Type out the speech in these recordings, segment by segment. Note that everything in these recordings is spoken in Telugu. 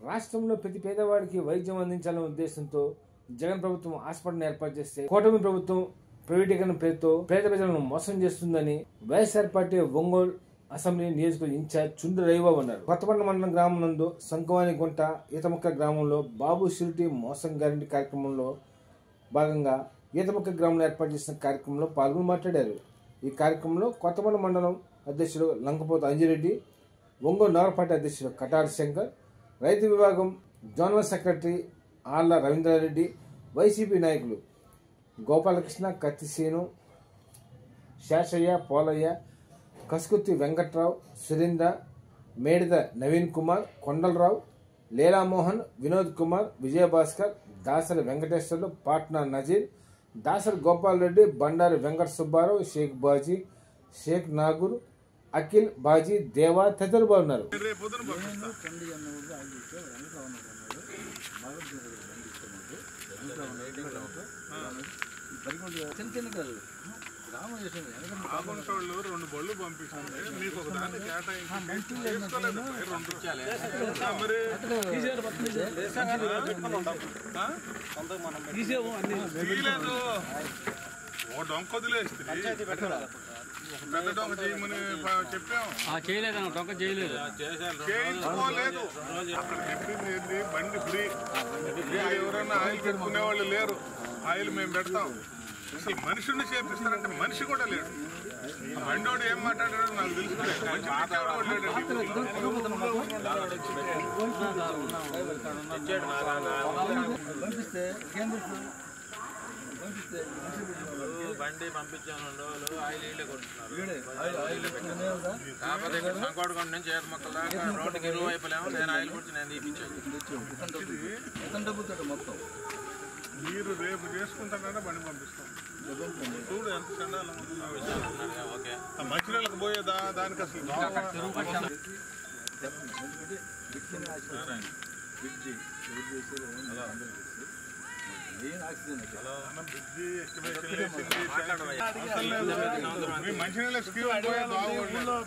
రాష్ట్రంలో ప్రతి పేదవాడికి వైద్యం అందించాలనే ఉద్దేశంతో జగన్ ప్రభుత్వం హాస్పిటల్ ఏర్పాటు చేస్తే కూటమి ప్రభుత్వం ప్రైవేటీకరణ పేరుతో పేద ప్రజలను మోసం చేస్తుందని వైఎస్ఆర్ పార్టీ ఒంగోలు అసెంబ్లీ నియోజకవర్గ ఇన్ఛార్జ్ చుండ్రు రవిబాబు అన్నారు. కొత్తపట్నం మండలం గ్రామం నందు సంకువాని గుంట ఈతముక్క గ్రామంలో బాబు షూరిటీ మోసం గ్యారంటీ కార్యక్రమంలో భాగంగా ఈతముక్క గ్రామంలో ఏర్పాటు చేసిన కార్యక్రమంలో పాల్గొని మాట్లాడారు. ఈ కార్యక్రమంలో కొత్తపట్నం మండలం అధ్యక్షుడు లంకపోతు అంజిరెడ్డి, ఒంగోలు నగర పార్టీ అధ్యక్షుడు కటారి శంకర్, రైతు విభాగం జోనల్ సెక్రటరీ ఆళ్ల రవీంద్రారెడ్డి, వైసీపీ నాయకులు గోపాలకృష్ణ, కత్తిసేను, శేషయ్య, పోలయ్య, కసుకుత్తి వెంకట్రావు, సురేంద్ర, మేడిద నవీన్ కుమార్, కొండలరావు, లీలామోహన్, వినోద్ కుమార్, విజయభాస్కర్, దాసరి వెంకటేశ్వర్లు, పాట్నా నజీర్, దాసరి గోపాల్ రెడ్డి, బండారి వెంకట సుబ్బారావు, షేక్ బాజీ, షేక్ నాగూర్, అఖిల్, బాజీ, దేవా తదితరులు బాగున్నారు. రెండు బళ్ళు పంపిస్తుంది మీకు ఒక దాన్ని కేటాయించి ఓ డొంక వదిలేస్తే పెద్ద డొంక చేయమని చెప్పాము, చేయించుకోలేదు. అక్కడ చెప్పింది ఏంటి, బండి ఫ్రీ, ఎవరైనా ఆయిల్ పెట్టుకునే వాళ్ళు లేరు, ఆయిల్ మేము పెడతాం. అసలు మనుషుల్ని చేపిస్తారంటే మనిషి కూడా లేడు. బండోడు ఏం మాట్లాడాడో నాకు తెలుసుకోలేదు. బండి పంపించాను 2 రోజులు ఆయిల్ ఇళ్ళే కొడుతున్నారు. కాకపోతే ఇక్కడ సంకోటకొండ నుంచి ఏత మొక్కల దాకా రోడ్డుకి ఇరువైపులేమో నేను ఆయిల్ కొట్టి నేను తీపించాను. మీరు రేపు చేసుకుంటానంటే బండి పంపిస్తాం. చూడు ఎంత చండాలం. ఓకే, మంచినీళ్ళకి పోయేదా దానికి అసలు మంచినీళ్ళ స్కీమ్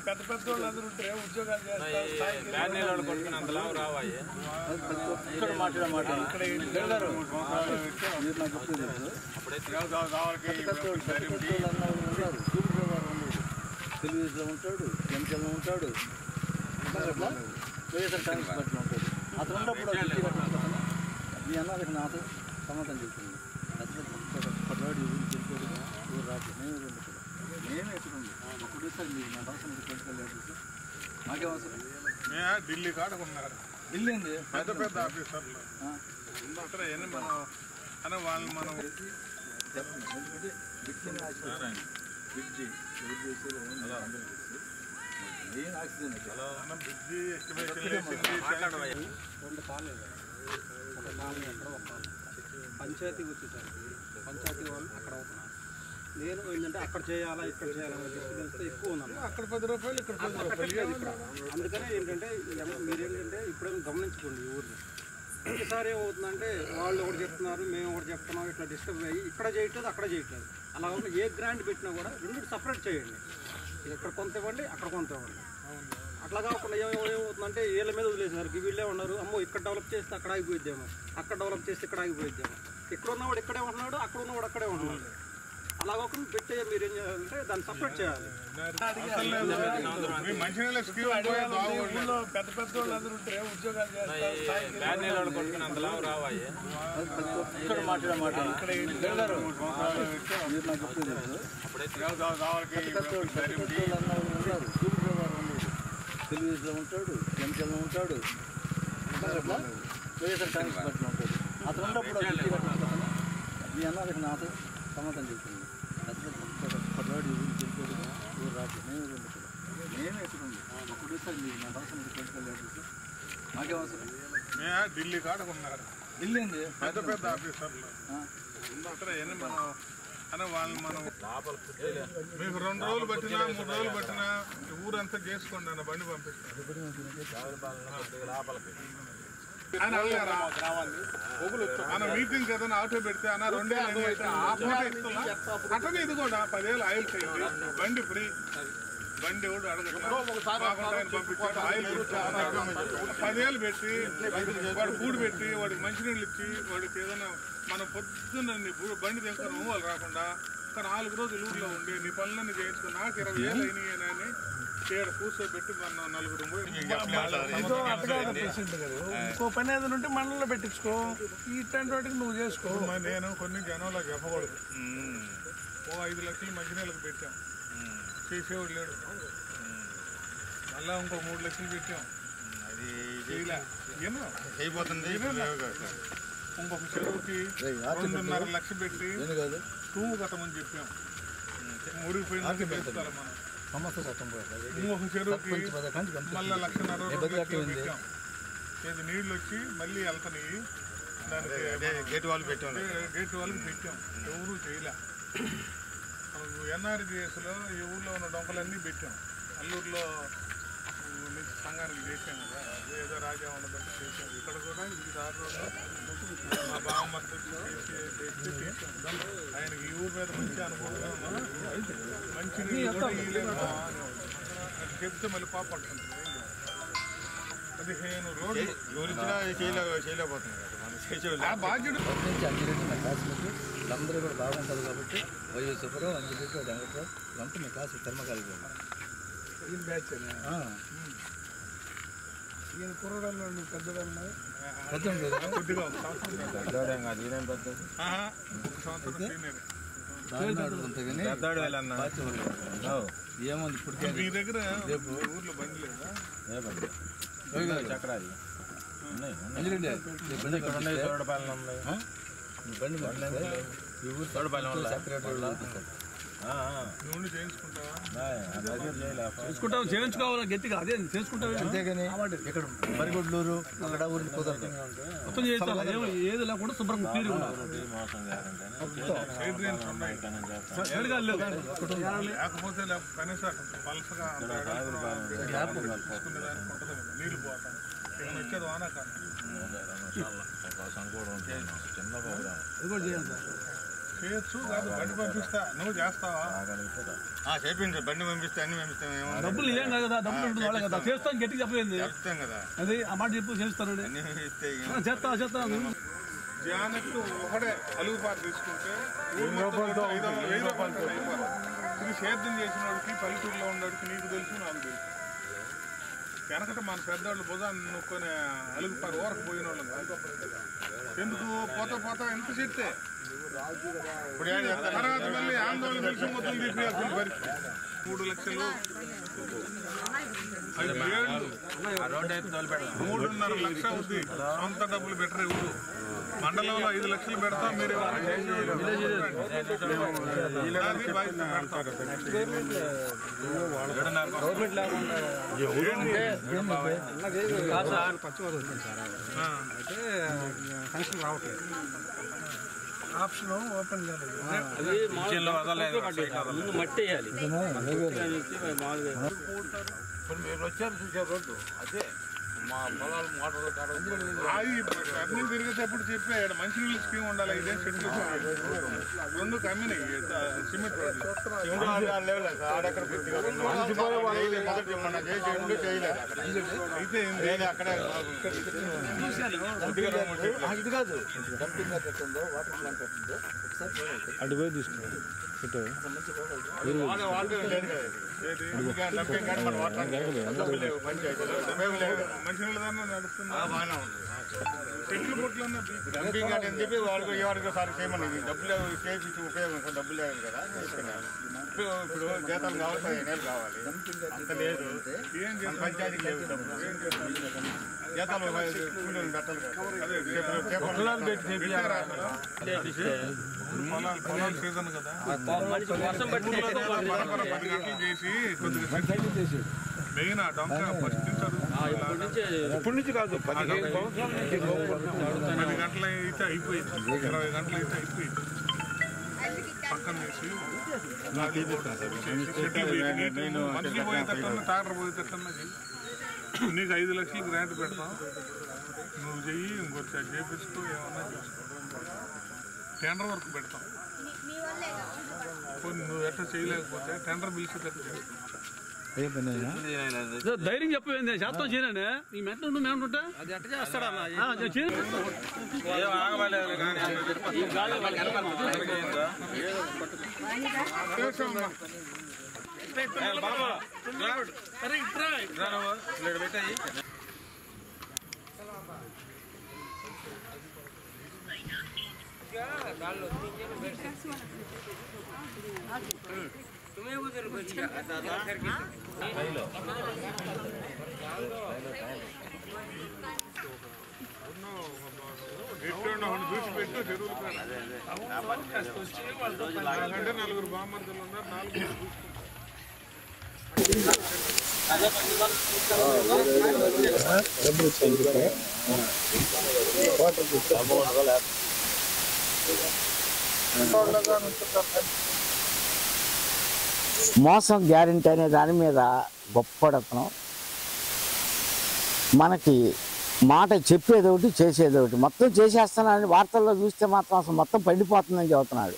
పెద్ద పెద్ద వాళ్ళు అందరూ ఉంటే ఉద్యోగాలు కొట్టుకుని అంతలా రావాయి. తెలుగుదేశంలో ఉంటాడు, జనసేనలో ఉంటాడు, వైఎస్ఆర్ కాంగ్రెస్ పార్టీలో ఉంటాడు. అతను ఉన్నప్పుడు మీ అన్నది నాతో సమాధానం చెప్తుంది. పట్టువాడు ఊరు చెప్తాడు, ఊరు రాదు, నేను ఎక్కడుంది ఒకటేసారి మీరు నాకు అవసరం పెట్టుకోలేదు. మాకేం అవసరం? ఢిల్లీ కాడకున్నారు, ఢిల్లీ అండి పెద్ద పెద్ద ఆఫీసర్లు అక్కడ ఎన్ని మనం అని వాళ్ళని మనం bridge main oxygen bridge estimation panchayat వచ్చేసారు. పంచాయతీ వాళ్ళు అక్కడ అవుతున్నారు. నేను ఏంటంటే అక్కడ చేయాలా ఇక్కడ చేయాలని డిస్టర్బెన్స్ ఎక్కువ ఉన్నాను. అక్కడ 10 రూపాయలు ఇక్కడ 10 రూపాయలు. అందుకనే ఏంటంటే మీరు ఏంటంటే ఇప్పుడేమో గమనించుకోండి ఈ ఊరిని. ఒకసారి ఏమవుతుందంటే వాళ్ళు ఒకటి చెప్తున్నారు, మేము ఒకటి చెప్తున్నాం, ఇట్లా డిస్టర్బ్ అయ్యి ఇక్కడ చేయట్లేదు అక్కడ చేయట్లేదు. అలా ఉన్న ఏ గ్రాంట్ పెట్టినా కూడా రెండు సపరేట్ చేయండి. ఇక్కడ కొంత ఇవ్వండి, అక్కడ కొంత ఇవ్వండి. అట్లా కాకుండా ఏమవుతుందంటే వీళ్ళ మీద వదిలేసేసరికి వీళ్ళే ఉన్నారు, అమ్మో ఇక్కడ డెవలప్ చేస్తే అక్కడ ఆగిపోయిద్దాము, అక్కడ డెవలప్ చేస్తే ఇక్కడ ఆగిపోయిద్దాము. ఇక్కడ ఉన్నవాడు ఇక్కడే ఉంటున్నాడు, అక్కడ ఉన్నవాడు అక్కడే ఉంటున్నాడు. అలా కాకుండా పెట్టే మీరు ఏం చేయాలంటే దాన్ని సపరేట్ చేయాలి. మంచినీళ్ళ స్కీమ్ పెద్ద పెద్ద వాళ్ళు అందరూ ఉంటే ఉద్యోగాలు కొట్టుకుని అంతలా రావాయి. తెలుగుదేశంలో ఉంటాడు, జనసేనలో ఉంటాడు, వైఎస్ఆర్ కాంగ్రెస్ పార్టీలో ఉంటాడు. అతను ఉన్నప్పుడు మీ అన్నది నాతో సమాధానం చెప్తుంది. పట్టువాడు ఊరు చెప్తాడు, ఊరు రాదు, నేను ఎక్కడుంది ఒకటేసారి మీరు నాకు అవసరం పెట్టుకోలేదు. మాకేం అవసరం? ఢిల్లీ కాడకున్నారు, ఢిల్లీ అండి పెద్ద పెద్ద ఆఫీసర్లు అక్కడ ఎన్ని మనం అని వాళ్ళని మనం మీకు 2 రోజులు పట్టినా 3 రోజులు పట్టినా ఊరంతా చేసుకోండి అన్న బండి పంపిస్తాను. ఆయన మీటింగ్ ఏదైనా ఆటో పెడితే అన్న 2 ఏళ్ళు అట్లనే ఇది కూడా 10 ఏళ్ళు ఆయిల్ చేయండి, బండి ఫ్రీ. బండి ఎవడు అడగట్లా ఆయన పంపించాడు ఆయిల్ 10 ఏళ్ళు పెట్టి వాడు కూడి పెట్టి వాడికి మంచినీళ్ళు ఇచ్చి వాడికి ఏదైనా మనం పొద్దున్న బండి తెస్తారు వాళ్ళు రాకుండా ఒక 4 రోజులు ఊర్లో ఉండి నీ పనులన్నీ చేయించుకుని నాకు 20 ఏళ్ళు అయినాయి అని ఇక్కడ కూర్చోబెట్టి మనం 4 పోయి ఇంకో పని ఏదైనా ఉంటే మండలంలో పెట్టించుకో ఇట్లాంటి వాటికి నువ్వు చేసుకో. నేను కొన్ని జనంలో చెప్పకూడదు. ఓ 5 లక్షలు మంచినీళ్ళకి పెట్టాం, చేసేవాడు లేడు. మళ్ళా ఇంకో 3 లక్షలు పెట్టాం, అది అయిపోతుంది. ఇంకొక చెరువుకి 2.5 లక్షలు పెట్టి తూము కట్టమని చెప్పాం, మురిగిపోయింది పెంచుతారు మనం. ఇంకొక చెరువుకి మళ్ళీ 1,60,000 పెట్టాం. ఏది నీళ్ళు వచ్చి మళ్ళీ వెళ్తాయి, దానికి గేట్ వాళ్ళకి పెట్టాం. ఎవరు చేయలే. ఎన్ఆర్జీఎస్లో ఈ ఊళ్ళో ఉన్న డొంకలన్నీ పెట్టాం. అల్లూరులో నుంచి సంఘానికి చేసాం కదా, ఏదో రాజా ఉన్నదంటే చేసాం. ఇక్కడ కూడా ఈ దారిలో మా బావమర్తి చేసాం. ఆయనకి ఈ ఊరి మీద మంచి అనుభవం, మంచి నీళ్ళు కూడా ఇవ్వలేదు అది చెప్తే మళ్ళీ పాపడుతుంది. 15 రోజులు చేయలేకపోతుంది బాధ్యుడు. అందరూ కూడా బాగుంటుంది కాబట్టి వైఎస్ఆర్ అంజరెడ్డి వెంకట్రావు అంతా మీ క్లాసు తిరమకాలి కుర్రడాలు పెద్దవాళ్ళు ఏముంది ఇప్పటికే మీ దగ్గర ఊర్లో బండి లేదా? చక్రాలు అంజరెడ్డి బండి చేసుకుంటావు, చేయించుకోవాలి గట్టిగా. అదే చేసుకుంటావు అంతేగాని ఇక్కడ మరిగొడ్లూరు అక్కడ ఊరికి కుదరదు. మొత్తం చేస్తాను ఏది లేకుండా శుభ్రంగా క్లియర్ లేకపోతే కనీసం పలసగా నీళ్ళు పోతాను. ఇక్కడ వచ్చేది వానాకాలం. చేయొచ్చు కాదు, బండి పంపిస్తా. నువ్వు చేస్తావా? చేపించు, బండి పంపిస్తే అన్ని పంపిస్తాం. డబ్బులు ఏం కదా, డబ్బులు వాళ్ళే కదా. చేస్తాను గట్టిగా చెప్పలేదు, చెప్తాం కదా. అది ఆ మాట చెప్పు చేస్తానండి. చేస్తా జానకు ఒకటే అలుగుపాటు తీసుకుంటే 1000 రూపాయలు అయిపోతుంది. ఇది సేద్యం చేసిన వాడికి, పల్లెటూరులో ఉన్నవాడికి నీకు తెలుసు, నాకు తెలుసు. వెనకట మన పెద్దవాళ్ళు భుజాన్ని నొక్కొని అలుగుపారు ఊరకు పోయిన వాళ్ళం కాదు. ఎందుకు పోతా ఎంత చెప్తే తర్వాత మళ్ళీ ఆందోళన తెలిసి మొత్తం తీసేయాల్సిన పరిస్థితి. 3 లక్షలు 5 ఏళ్ళు 3.5 లక్షలు అవుతుంది. సొంత డబ్బులు బెటర్ ఇవ్వదు. మండలంలో 5 లక్షలు పెడతాం. మీరు కనెక్షన్ రావట్లేదు. ఆప్షన్ ఓపెన్ కాలేదు. మట్టి వేయాలి. మీరు వచ్చారు చూసే రోడ్డు అదే మా పొలాలు మోటార్లు అన్నీ తిరిగేటప్పుడు చెప్పే మంచినీళ్ళు స్కీమ్ ఉండాలి. ఇదే చెట్లు 2 కమ్మినాయి సిమెంట్ రోడ్లు. అయితే ఇది కాదు డంపింగ్ ఎట్టుందో వాటర్ ప్లాంట్ ఎట్టుందో అటు పోయి తీసుకోండి. మంచినీళ్ళ దాన్ని నడుస్తున్నా బాగానే ఉంది. చెట్లు పొట్లన్నా డంపింగ్ అంటే అని చెప్పి వాళ్ళకి సార్ చేయమని డబ్బులు చేసి ఉపయోగం డబ్బులు లేదు కదా. ఇప్పుడు జీతాలు కావాలి, 15 ఏళ్ళు కావాలి. అంత లేదు, పంచాయతీకి లేవు డబ్బులు. జీతాలు కూలీలు పెట్టాలి కదా. పొలాలు సీజన్ కదా, 10 గంటలు చేసి కొద్దిగా మెయిన్ ఆ డొంక ఫస్ట్ ఇప్పటి నుంచి కాదు 10 గంటలు అయితే అయిపోయింది, 20 గంటలు అయితే అయిపోయింది. పక్కన వేసి మనుషులు పోయేటట్టున్నా ట్రాక్టర్ పోయేటట్టున్నా నీకు 5 లక్షలు గ్రాంట్ పెడతాం. నువ్వు చెయ్యి, ఇంకొకటి చేపించుకో, ఏమన్నా చేసుకో. టెండర్ వర్క్ పెడతాం. కొన్ని నువ్వు ఎట్లా చేయలేకపోతే టెండర్ పిలిచేటట్టు చేస్తాం. ధైర్యం చెప్పేది శాస్త్రం చేయనండి ఈ మెట్ల నువ్వు మేముంటా అది ఎట్ట చేస్తాడా ఆగబడలేదు కానీ పెట్టాయి చూసి పెట్టు చెరువులు నలుగురు బామ్మర్దులు ఉన్నారు 4 మోసం గ్యారెంటీ అనే దాని మీద గొప్పడతనం. మనకి మాట చెప్పేది ఒకటి చేసేది ఒకటి. మొత్తం చేసేస్తున్నాడని వార్తల్లో చూస్తే మాత్రం అసలు మొత్తం పడిపోతుందని చెబుతున్నాడు.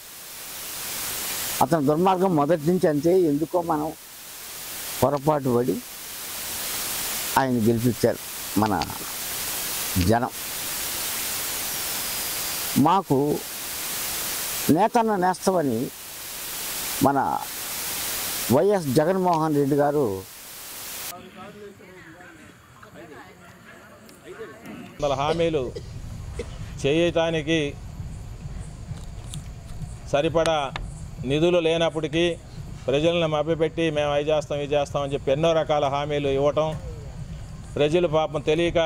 అతని దుర్మార్గం మొదటి నుంచి అంతే. ఎందుకో మనం పొరపాటు పడి ఆయన గెలిపించారు మన జనం. మాకు నేతన్న నేస్తమని మన వైఎస్ జగన్మోహన్ రెడ్డి గారు హామీలు చేయటానికి సరిపడా నిధులు లేనప్పటికీ ప్రజలను మభ్యపెట్టి మేము అవి చేస్తాం ఇది చేస్తామని చెప్పి ఎన్నో రకాల హామీలు ఇవ్వటం, ప్రజలు పాపం తెలియక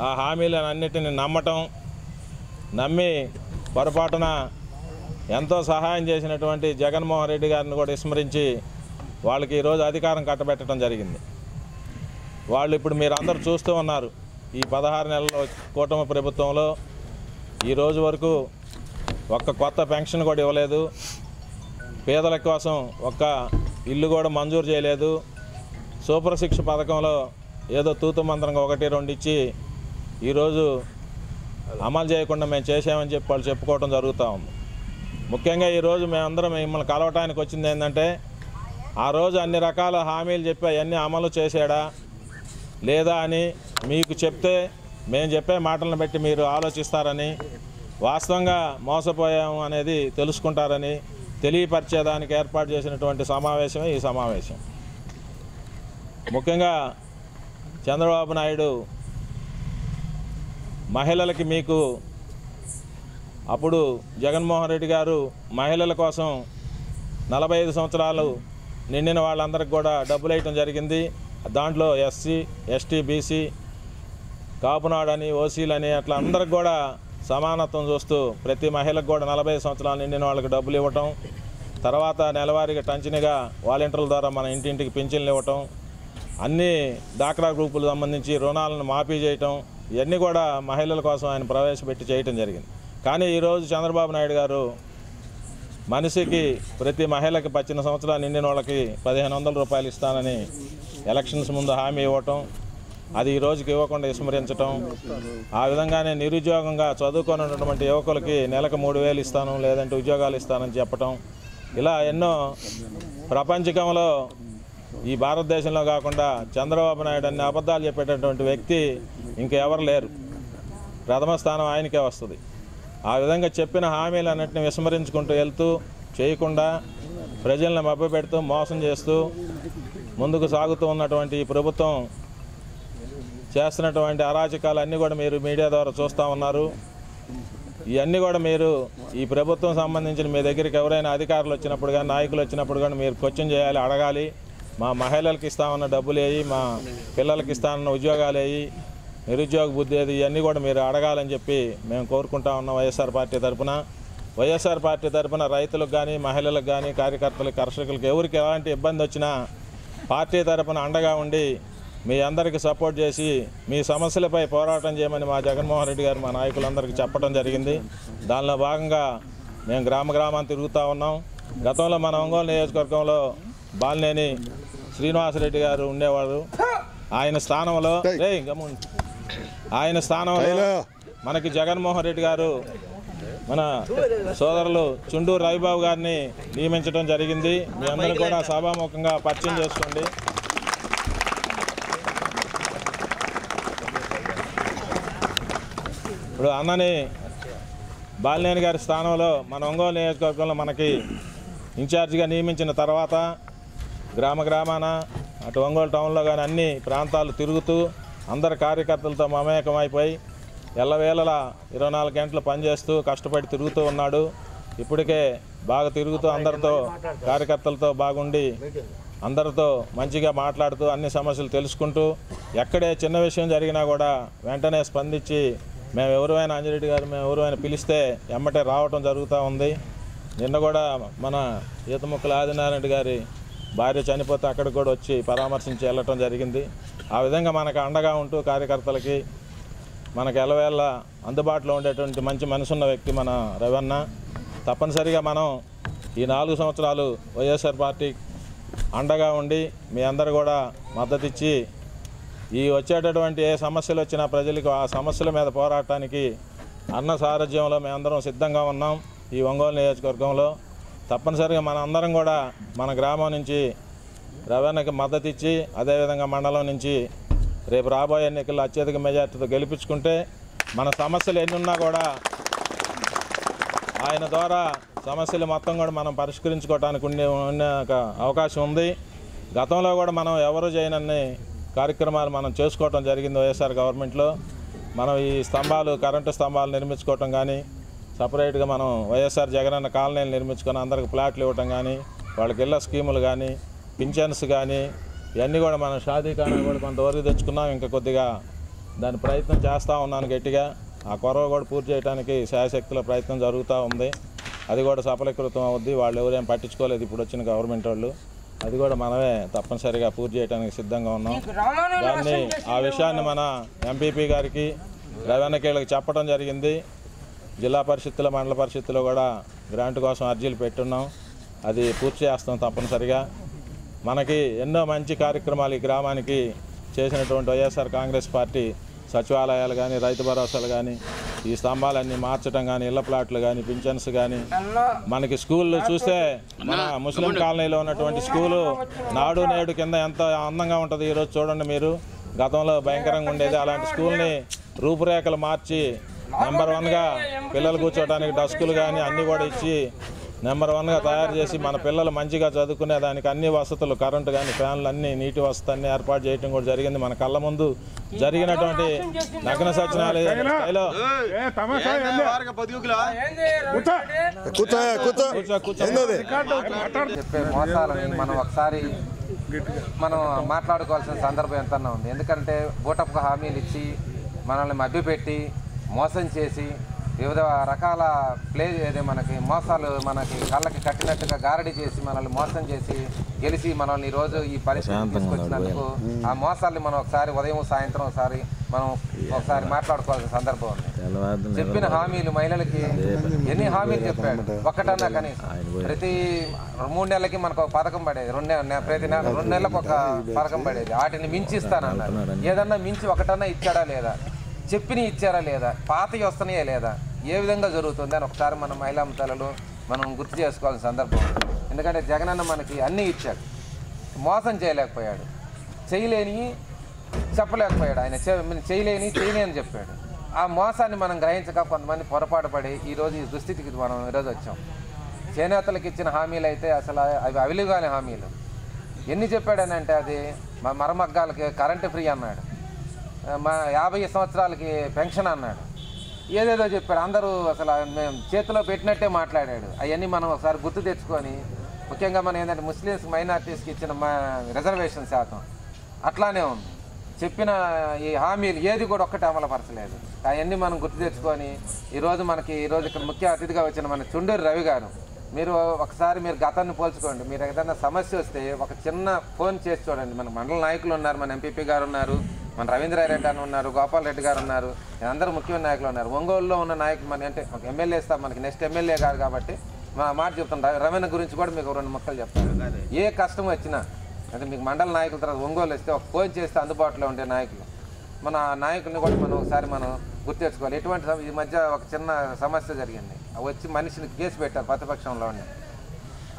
ఆ హామీలను అన్నిటిని నమ్మి పొరపాటున ఎంతో సహాయం చేసినటువంటి జగన్మోహన్ రెడ్డి గారిని కూడా విస్మరించి వాళ్ళకి ఈరోజు అధికారం కట్టబెట్టడం జరిగింది. వాళ్ళు ఇప్పుడు మీరు అందరూ చూస్తూ ఉన్నారు. ఈ 16 నెలల్లో కూటమి ప్రభుత్వంలో ఈరోజు వరకు ఒక్క కొత్త పెన్షన్ కూడా ఇవ్వలేదు. పేదల కోసం ఒక్క ఇల్లు కూడా మంజూరు చేయలేదు. సూపర్ సిక్స్ పథకంలో ఏదో తూతు మంత్రంగా 1-2 ఇచ్చి ఈరోజు అమలు చేయకుండా మేము చేసామని చెప్పి వాళ్ళు చెప్పుకోవడం జరుగుతూ ఉంది. ముఖ్యంగా ఈరోజు మేమందరం మిమ్మల్ని కలవటానికి వచ్చింది ఏంటంటే, ఆ రోజు అన్ని రకాల హామీలు చెప్పి అవన్నీ అమలు చేశాడా లేదా అని మీకు చెప్తే మేము చెప్పే మాటలను బట్టి మీరు ఆలోచిస్తారని, వాస్తవంగా మోసపోయాము అనేది తెలుసుకుంటారని తెలియపరిచేదానికి ఏర్పాటు చేసినటువంటి సమావేశమే ఈ సమావేశం. ముఖ్యంగా చంద్రబాబు నాయుడు మహిళలకి మీకు అప్పుడు జగన్మోహన్ రెడ్డి గారు మహిళల కోసం 45 సంవత్సరాలు నిండిన వాళ్ళందరికీ కూడా డబ్బులు వేయటం జరిగింది. దాంట్లో ఎస్సీ, ఎస్టీ, బీసీ, కాపునాడని, ఓసీలని అట్లా అందరికి కూడా సమానత్వం చూస్తూ ప్రతి మహిళకు కూడా 40 సంవత్సరాలు నిండిన వాళ్ళకి డబ్బులు ఇవ్వటం, తర్వాత నెలవారీగా టంచనిగా వాలంటీర్ల ద్వారా మన ఇంటింటికి పింఛన్లు ఇవ్వటం, అన్ని డాక్రా గ్రూపులకు సంబంధించి రుణాలను మాఫీ చేయటం, ఇవన్నీ కూడా మహిళల కోసం ఆయన ప్రవేశపెట్టి చేయటం జరిగింది. కానీ ఈరోజు చంద్రబాబు నాయుడు గారు మనిషికి ప్రతి మహిళకి 18 సంవత్సరాలు నిండిన వాళ్ళకి 1500 రూపాయలు ఇస్తానని ఎలక్షన్స్ ముందు హామీ ఇవ్వటం, అది ఈ రోజుకి ఇవ్వకుండా విస్మరించటం, ఆ విధంగానే నిరుద్యోగంగా చదువుకున్నటువంటి యువకులకి నెలకు 3000 ఇస్తాను లేదంటే ఉద్యోగాలు ఇస్తానని చెప్పటం, ఇలా ఎన్నో ప్రపంచకంలో ఈ భారతదేశంలో కాకుండా చంద్రబాబు నాయుడు అన్ని అబద్ధాలు చెప్పేటటువంటి వ్యక్తి ఇంకెవరు లేరు. ప్రథమ స్థానం ఆయనకే వస్తుంది. ఆ విధంగా చెప్పిన హామీలన్నింటినీ విస్మరించుకుంటూ వెళ్తూ చేయకుండా ప్రజలను మభ్యపెడుతూ మోసం చేస్తూ ముందుకు సాగుతూ ఉన్నటువంటి ఈ ప్రభుత్వం చేస్తున్నటువంటి అరాచకాలన్నీ కూడా మీరు మీడియా ద్వారా చూస్తూ ఉన్నారు. ఇవన్నీ కూడా మీరు ఈ ప్రభుత్వం సంబంధించిన మీ దగ్గరికి ఎవరైనా అధికారులు వచ్చినప్పుడు కానీ నాయకులు వచ్చినప్పుడు కానీ మీరు క్వశ్చన్ చేయాలి, అడగాలి. మా మహిళలకు ఇస్తామన్న డబ్బులు వేయి, మా పిల్లలకి ఇస్తామన్న ఉద్యోగాలు వేయి, నిరుద్యోగ బుద్ధి ఏది, ఇవన్నీ కూడా మీరు అడగాలని చెప్పి మేము కోరుకుంటా ఉన్నాం. వైఎస్ఆర్ పార్టీ తరఫున రైతులకు కానీ మహిళలకు కానీ కార్యకర్తలకు కర్షకులకు ఎవరికి ఎలాంటి ఇబ్బంది వచ్చినా పార్టీ తరఫున అండగా ఉండి మీ అందరికీ సపోర్ట్ చేసి మీ సమస్యలపై పోరాటం చేయమని మా జగన్మోహన్ రెడ్డి గారు మా నాయకులందరికీ చెప్పడం జరిగింది. దానిలో భాగంగా మేము గ్రామాన్ని తిరుగుతూ ఉన్నాం. గతంలో మన ఒంగోలు నియోజకవర్గంలో బాలినేని శ్రీనివాసరెడ్డి గారు ఉండేవారు. ఆయన స్థానంలో మనకి జగన్మోహన్ రెడ్డి గారు మన సోదరులు చుండూరు రవిబాబు గారిని నియమించడం జరిగింది. మీ అందరూ కూడా సభాముఖంగా పరిచయం చేసుకోండి. ఇప్పుడు అన్నని బాలినేని గారి స్థానంలో మన ఒంగోలు నియోజకవర్గంలో మనకి ఇన్ఛార్జిగా నియమించిన తర్వాత గ్రామాన అటు ఒంగోలు టౌన్లో కానీ అన్ని ప్రాంతాలు తిరుగుతూ అందరి కార్యకర్తలతో మమేకమైపోయి ఎల్లవేళలా 24 గంటలు పనిచేస్తూ కష్టపడి తిరుగుతూ ఉన్నాడు. ఇప్పటికే బాగా తిరుగుతూ అందరితో కార్యకర్తలతో బాగుండి అందరితో మంచిగా మాట్లాడుతూ అన్ని సమస్యలు తెలుసుకుంటూ ఎక్కడే చిన్న విషయం జరిగినా కూడా వెంటనే స్పందించి మేము ఎవరైనా అంజిరెడ్డి గారు మేము ఎవరైనా పిలిస్తే ఎమ్మటే రావటం జరుగుతూ ఉంది. నిన్న కూడా మన ఈతముక్కల ఆదినారాయణ గారి భార్య చనిపోతే అక్కడికి కూడా వచ్చి పరామర్శించి వెళ్ళటం జరిగింది. ఆ విధంగా మనకు అండగా ఉంటూ కార్యకర్తలకి మనకు ఎల్లవేళ అందుబాటులో ఉండేటువంటి మంచి మనసున్న వ్యక్తి మన రవణ. తప్పనిసరిగా మనం ఈ 4 సంవత్సరాలు వైఎస్ఆర్ పార్టీ అండగా ఉండి మీ అందరు కూడా మద్దతు ఇచ్చి ఈ వచ్చేటటువంటి ఏ సమస్యలు వచ్చినా ప్రజలకు ఆ సమస్యల మీద పోరాటానికి అన్న సారథ్యంలో మేమందరం సిద్ధంగా ఉన్నాం. ఈ ఒంగోలు నియోజకవర్గంలో తప్పనిసరిగా మన అందరం కూడా మన గ్రామం నుంచి రవణకి మద్దతు ఇచ్చి అదేవిధంగా మండలం నుంచి రేపు రాబోయే ఎన్నికల్లో అత్యధిక మెజార్టీతో గెలిపించుకుంటే మన సమస్యలు ఎన్నున్నా కూడా ఆయన ద్వారా సమస్యలు మొత్తం కూడా మనం పరిష్కరించుకోవడానికి ఉండే అవకాశం ఉంది. గతంలో కూడా మనం ఎవరు చేయనన్ని కార్యక్రమాలు మనం చేసుకోవటం జరిగింది వైఎస్ఆర్ గవర్నమెంట్లో. మనం ఈ స్తంభాలు కరెంటు స్తంభాలు నిర్మించుకోవటం కానీ సపరేట్గా మనం వైఎస్ఆర్ జగనన్న కాలనీలు నిర్మించుకొని అందరికి ప్లాట్లు ఇవ్వటం కానీ వాళ్ళకి ఇళ్ళ స్కీములు కానీ పింఛన్స్ కానీ ఇవన్నీ కూడా మనం షాదీఖానా కూడా కొంతవరకు తెచ్చుకున్నాం. ఇంకా కొద్దిగా దాని ప్రయత్నం చేస్తూ ఉన్నాను గట్టిగా. ఆ కొరవ కూడా పూర్తి చేయడానికి శాయశక్తుల ప్రయత్నం జరుగుతూ ఉంది. అది కూడా సఫలీకృతం అవుద్ది. వాళ్ళు ఎవరేం పట్టించుకోలేదు ఇప్పుడు వచ్చిన గవర్నమెంట్ వాళ్ళు. అది కూడా మనమే తప్పనిసరిగా పూర్తి చేయడానికి సిద్ధంగా ఉన్నాం. దాన్ని ఆ విషయాన్ని మన ఎంపీపీ గారికి రవణకేళ్ళకి చెప్పడం జరిగింది. జిల్లా పరిషత్తులో మండల పరిషత్తులో కూడా గ్రాంట్ కోసం అర్జీలు పెట్టున్నాం. అది పూర్తి చేస్తాం తప్పనిసరిగా. మనకి ఎన్నో మంచి కార్యక్రమాలు ఈ గ్రామానికి చేసినటువంటి వైఎస్ఆర్ కాంగ్రెస్ పార్టీ సచివాలయాలు కానీ రైతు భరోసాలు కానీ ఈ స్తంభాలన్నీ మార్చడం కానీ ఇళ్ల ప్లాట్లు కానీ పింఛన్స్ కానీ మనకి స్కూళ్ళు చూస్తే మన ముస్లిం కాలనీలో ఉన్నటువంటి స్కూలు నాడు నేడు కింద ఎంత అందంగా ఉంటుంది. ఈరోజు చూడండి మీరు, గతంలో భయంకరంగా ఉండేది. అలాంటి స్కూల్ని రూపురేఖలు మార్చి నెంబర్ 1గా పిల్లలు కూర్చోవడానికి డస్కులు కానీ అన్నీ కూడా ఇచ్చి నెంబర్ 1గా తయారు చేసి మన పిల్లలు మంచిగా చదువుకునే దానికి అన్ని వసతులు కరెంటు కానీ ఫ్యాన్లు అన్నీ నీటి వసతి అన్నీ ఏర్పాటు చేయడం కూడా జరిగింది. మన కళ్ళ ముందు జరిగినటువంటి నగ్న సత్యనారాయణ చెప్పే మోసాలని మనం ఒకసారి మనం మాట్లాడుకోవాల్సిన సందర్భం ఎంతన్నా ఉంది. ఎందుకంటే బూటపు హామీలు ఇచ్చి మనల్ని మభ్యపెట్టి మోసం చేసి వివిధ రకాల మనకి మోసాలు మనకి కళ్ళకి కట్టినట్టుగా గారడి చేసి మనల్ని మోసం చేసి గెలిచి మనల్ని ఈరోజు ఈ పరిస్థితికి తీసుకొచ్చినందుకు ఆ మోసాలని మనం ఒకసారి ఉదయం సాయంత్రం ఒకసారి మాట్లాడుకోవాల్సిన సందర్భం ఉంది. చెప్పిన హామీలు మహిళలకి ఎన్ని హామీలు చెప్పాడు ఒకటన్నా కనీసం. ప్రతి 3 నెలలకి మనకు ఒక పథకం పడేది, ప్రతి 2 నెలలకు ఒక పథకం పడేది. వాటిని మించి ఇస్తానన్నారు. ఏదన్నా మించి ఒకటన్నా ఇచ్చాడా లేదా, చెప్పిన ఇచ్చారా లేదా, పాతవి వస్తున్నాయా లేదా, ఏ విధంగా జరుగుతుంది అని ఒకసారి మన మహిళా తల్లులు మనం గుర్తు చేసుకోవాల్సిన సందర్భం. ఎందుకంటే జగనన్న మనకి అన్నీ ఇచ్చాడు, మోసం చేయలేకపోయాడు, చేయలేని చెప్పలేకపోయాడు. ఆయన చేయలేని అని చెప్పాడు. ఆ మోసాన్ని మనం గ్రహించక కొంతమంది పొరపాటు పడి ఈరోజు ఈ దుస్థితికి మనం ఈరోజు వచ్చాం. చేనేతలకు ఇచ్చిన హామీలు అయితే అసలు అవి అవిలుగాని హామీలు. ఎన్ని చెప్పాడనంటే అది మా మరమగ్గాలకి కరెంటు ఫ్రీ అన్నాడు, మా 50 సంవత్సరాలకి పెన్షన్ అన్నాడు, ఏదేదో చెప్పాడు. అందరూ అసలు మేము చేతిలో పెట్టినట్టే మాట్లాడాడు. అవన్నీ మనం ఒకసారి గుర్తు తెచ్చుకొని, ముఖ్యంగా మనం ఏంటంటే ముస్లిమ్స్ మైనార్టీస్కి ఇచ్చిన రిజర్వేషన్ శాతం అట్లానే ఉంది. చెప్పిన ఈ హామీలు ఏది కూడా ఒక్కటి అమలుపరచలేదు. అవన్నీ మనం గుర్తు తెచ్చుకొని ఈరోజు ఇక్కడ ముఖ్య అతిథిగా వచ్చిన మన చుండూరు రవి గారు, మీరు ఒకసారి గతాన్ని పోల్చుకోండి. మీరు ఏదైనా సమస్య వస్తే ఒక చిన్న ఫోన్ చేసి చూడండి. మన మండల నాయకులు ఉన్నారు, మన ఎంపీపీ గారు ఉన్నారు, మన రవీంద్రారెడ్డి అని ఉన్నారు, గోపాల్ రెడ్డి గారు ఉన్నారు, అందరూ ముఖ్యమైన నాయకులు ఉన్నారు. ఒంగోలులో ఉన్న నాయకులు అంటే ఒక ఎమ్మెల్యే ఇస్తాం, మనకి నెక్స్ట్ ఎమ్మెల్యే గారు కాబట్టి మా మాట చెప్తాను. రవీంద్ర గురించి కూడా మీకు 2 ముక్కలు చెప్తాను. ఏ కష్టం వచ్చినా అంటే మీకు మండల నాయకుల తర్వాత ఒంగోలు వస్తే ఒక ఫోన్ చేస్తే అందుబాటులో ఉండే నాయకులు, మన నాయకుల్ని కూడా మనం ఒకసారి గుర్తు తెచ్చుకోవాలి. ఎటువంటి ఈ మధ్య ఒక చిన్న సమస్య జరిగింది, వచ్చి మనిషిని కేసు పెట్టారు ప్రతిపక్షంలో.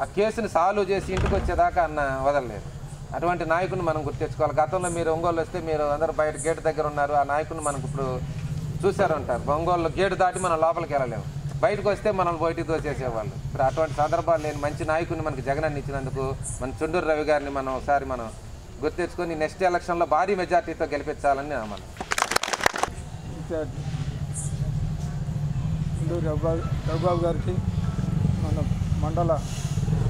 ఆ కేసుని సాల్వ్ చేసి ఇంటికి వచ్చేదాకా వదలలేదు. అటువంటి నాయకుని మనం గుర్తు తెచ్చుకోవాలి. గతంలో మీరు ఒంగోలు వస్తే మీరు అందరూ బయట గేట్ దగ్గర ఉన్నారు. ఆ నాయకుని మనకు ఇప్పుడు చూశారంటారు. ఒంగోలు గేటు దాటి మనం లోపలికి వెళ్ళలేము, బయటకు వస్తే మనల్ని బయటికి దోచేసేవాళ్ళు. ఇప్పుడు అటువంటి సందర్భాలు లేని మంచి నాయకుడిని మనకి జగనన్న ఇచ్చినందుకు మన చుండూరు రవి గారిని మనం ఒకసారి మనం గుర్తించుకొని నెక్స్ట్ ఎలక్షన్లో భారీ మెజార్టీతో గెలిపించాలని మనం రఘుబాబు గారికి, మన మండల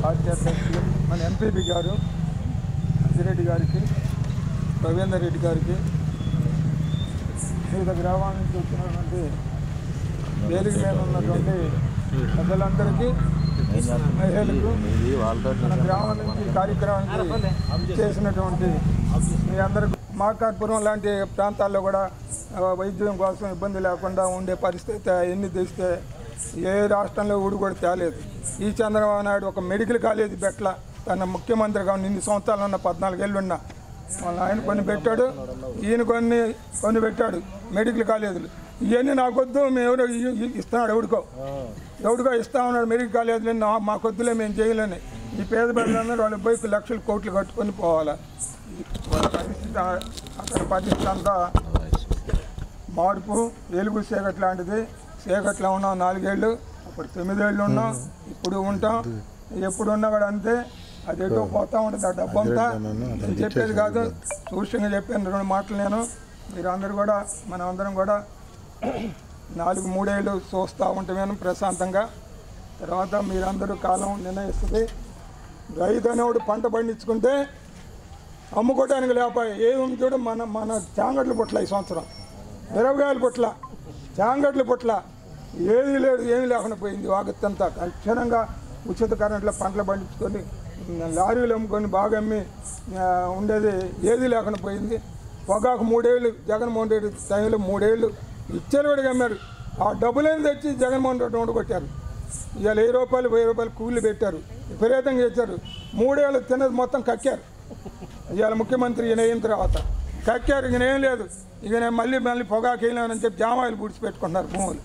పార్టీ అధ్యక్షులు మన ఎంపీపీ గారు అజిరెడ్డి గారికి, రవీందర్ రెడ్డి గారికి, వివిధ గ్రామాల నుంచి వచ్చినటువంటి వేదిక మీద ఉన్నటువంటి ప్రజలందరికీ, మహిళలకు, మన గ్రామం నుంచి కార్యక్రమానికి చేసినటువంటి మీ అందరికీ, మార్కాపురం లాంటి ప్రాంతాల్లో కూడా వైద్యం కోసం ఇబ్బంది లేకుండా ఉండే పరిస్థితి ఎన్ని తెస్తే ఏ రాష్ట్రంలో ఊడు కూడా తేలేదు. ఈ చంద్రబాబు నాయుడు ఒక మెడికల్ కాలేజీ పెట్టల, తన ముఖ్యమంత్రిగా ఇన్ని సంవత్సరాలు ఉన్న 14 ఏళ్ళు ఉన్నా వాళ్ళ ఆయన కొన్ని పెట్టాడు, ఈయన కొన్ని పెట్టాడు మెడికల్ కాలేజీలు. ఇవన్నీ నాకొద్దు, మేము ఎవరో ఇస్తున్నాడు, ఎవడికో ఇస్తా ఉన్నాడు మెడికల్ కాలేజీలు, మాకొద్దులే మేము చేయలేని ఈ పేద ప్రజలందరూ వాళ్ళ పోయి లక్షల కోట్లు కట్టుకొని పోవాలి. పరిస్థితి అక్కడ పరిస్థితి అంతా మార్పు, వెలుగు చీకటి లాంటిది. చీకట్లో ఉన్నాం 4 ఏళ్ళు, అప్పుడు 9 ఏళ్ళు ఉన్నాం, ఇప్పుడు ఉంటాం, ఎప్పుడు ఉన్నా కూడా అంతే. అది ఎటో పోతూ ఉంటుంది ఆ డబ్బంతా. నేను చెప్పేది కాదు, సూక్ష్మంగా చెప్పాను 2 మాటలు నేను. మీరు అందరూ కూడా మనం అందరం కూడా 4-3 ఏళ్ళు చూస్తూ ఉంటామేను ప్రశాంతంగా. తర్వాత మీరందరూ కాలం నిర్ణయిస్తుంది. రైతు అనేవాడు పంట పండించుకుంటే అమ్ముకోవడానికి లేకపోయి ఏమి చూడ మన చాంగడ్ల పుట్ల ఈ సంవత్సరం మిరపకాయల పుట్ల, చాంగడ్ల పుట్ల ఏది లేదు, ఏమి లేకుండా పోయింది. వాగత్తంతా క్షణంగా ఉచిత కరెంట్లో పంటలు పండించుకొని లారీలు అమ్ముకొని బాగా అమ్మి ఉండేది ఏది లేకుండా పోయింది. పొగాకు 3 ఏళ్ళు జగన్మోహన్ రెడ్డి టైంలో 3 ఏళ్ళు ఇచ్చేవాడికి అమ్మారు. ఆ డబ్బులేని తెచ్చి జగన్మోహన్ రెడ్డి ఓడగొట్టారు. ఇవాళ 1000 రూపాయలు 1000 రూపాయలు కూలీలు పెట్టారు, విపరీతంగా ఇచ్చారు. 3 ఏళ్ళు తిన్నది మొత్తం కక్కారు. ఇవాళ ముఖ్యమంత్రి ఈయన అయిన తర్వాత కక్కారు. ఈయనేం లేదు, ఇక నేను మళ్ళీ పొగాకు వేయలేనని చెప్పి జామాయిలు పూడ్చిపెట్టుకుంటున్నారు భూములు.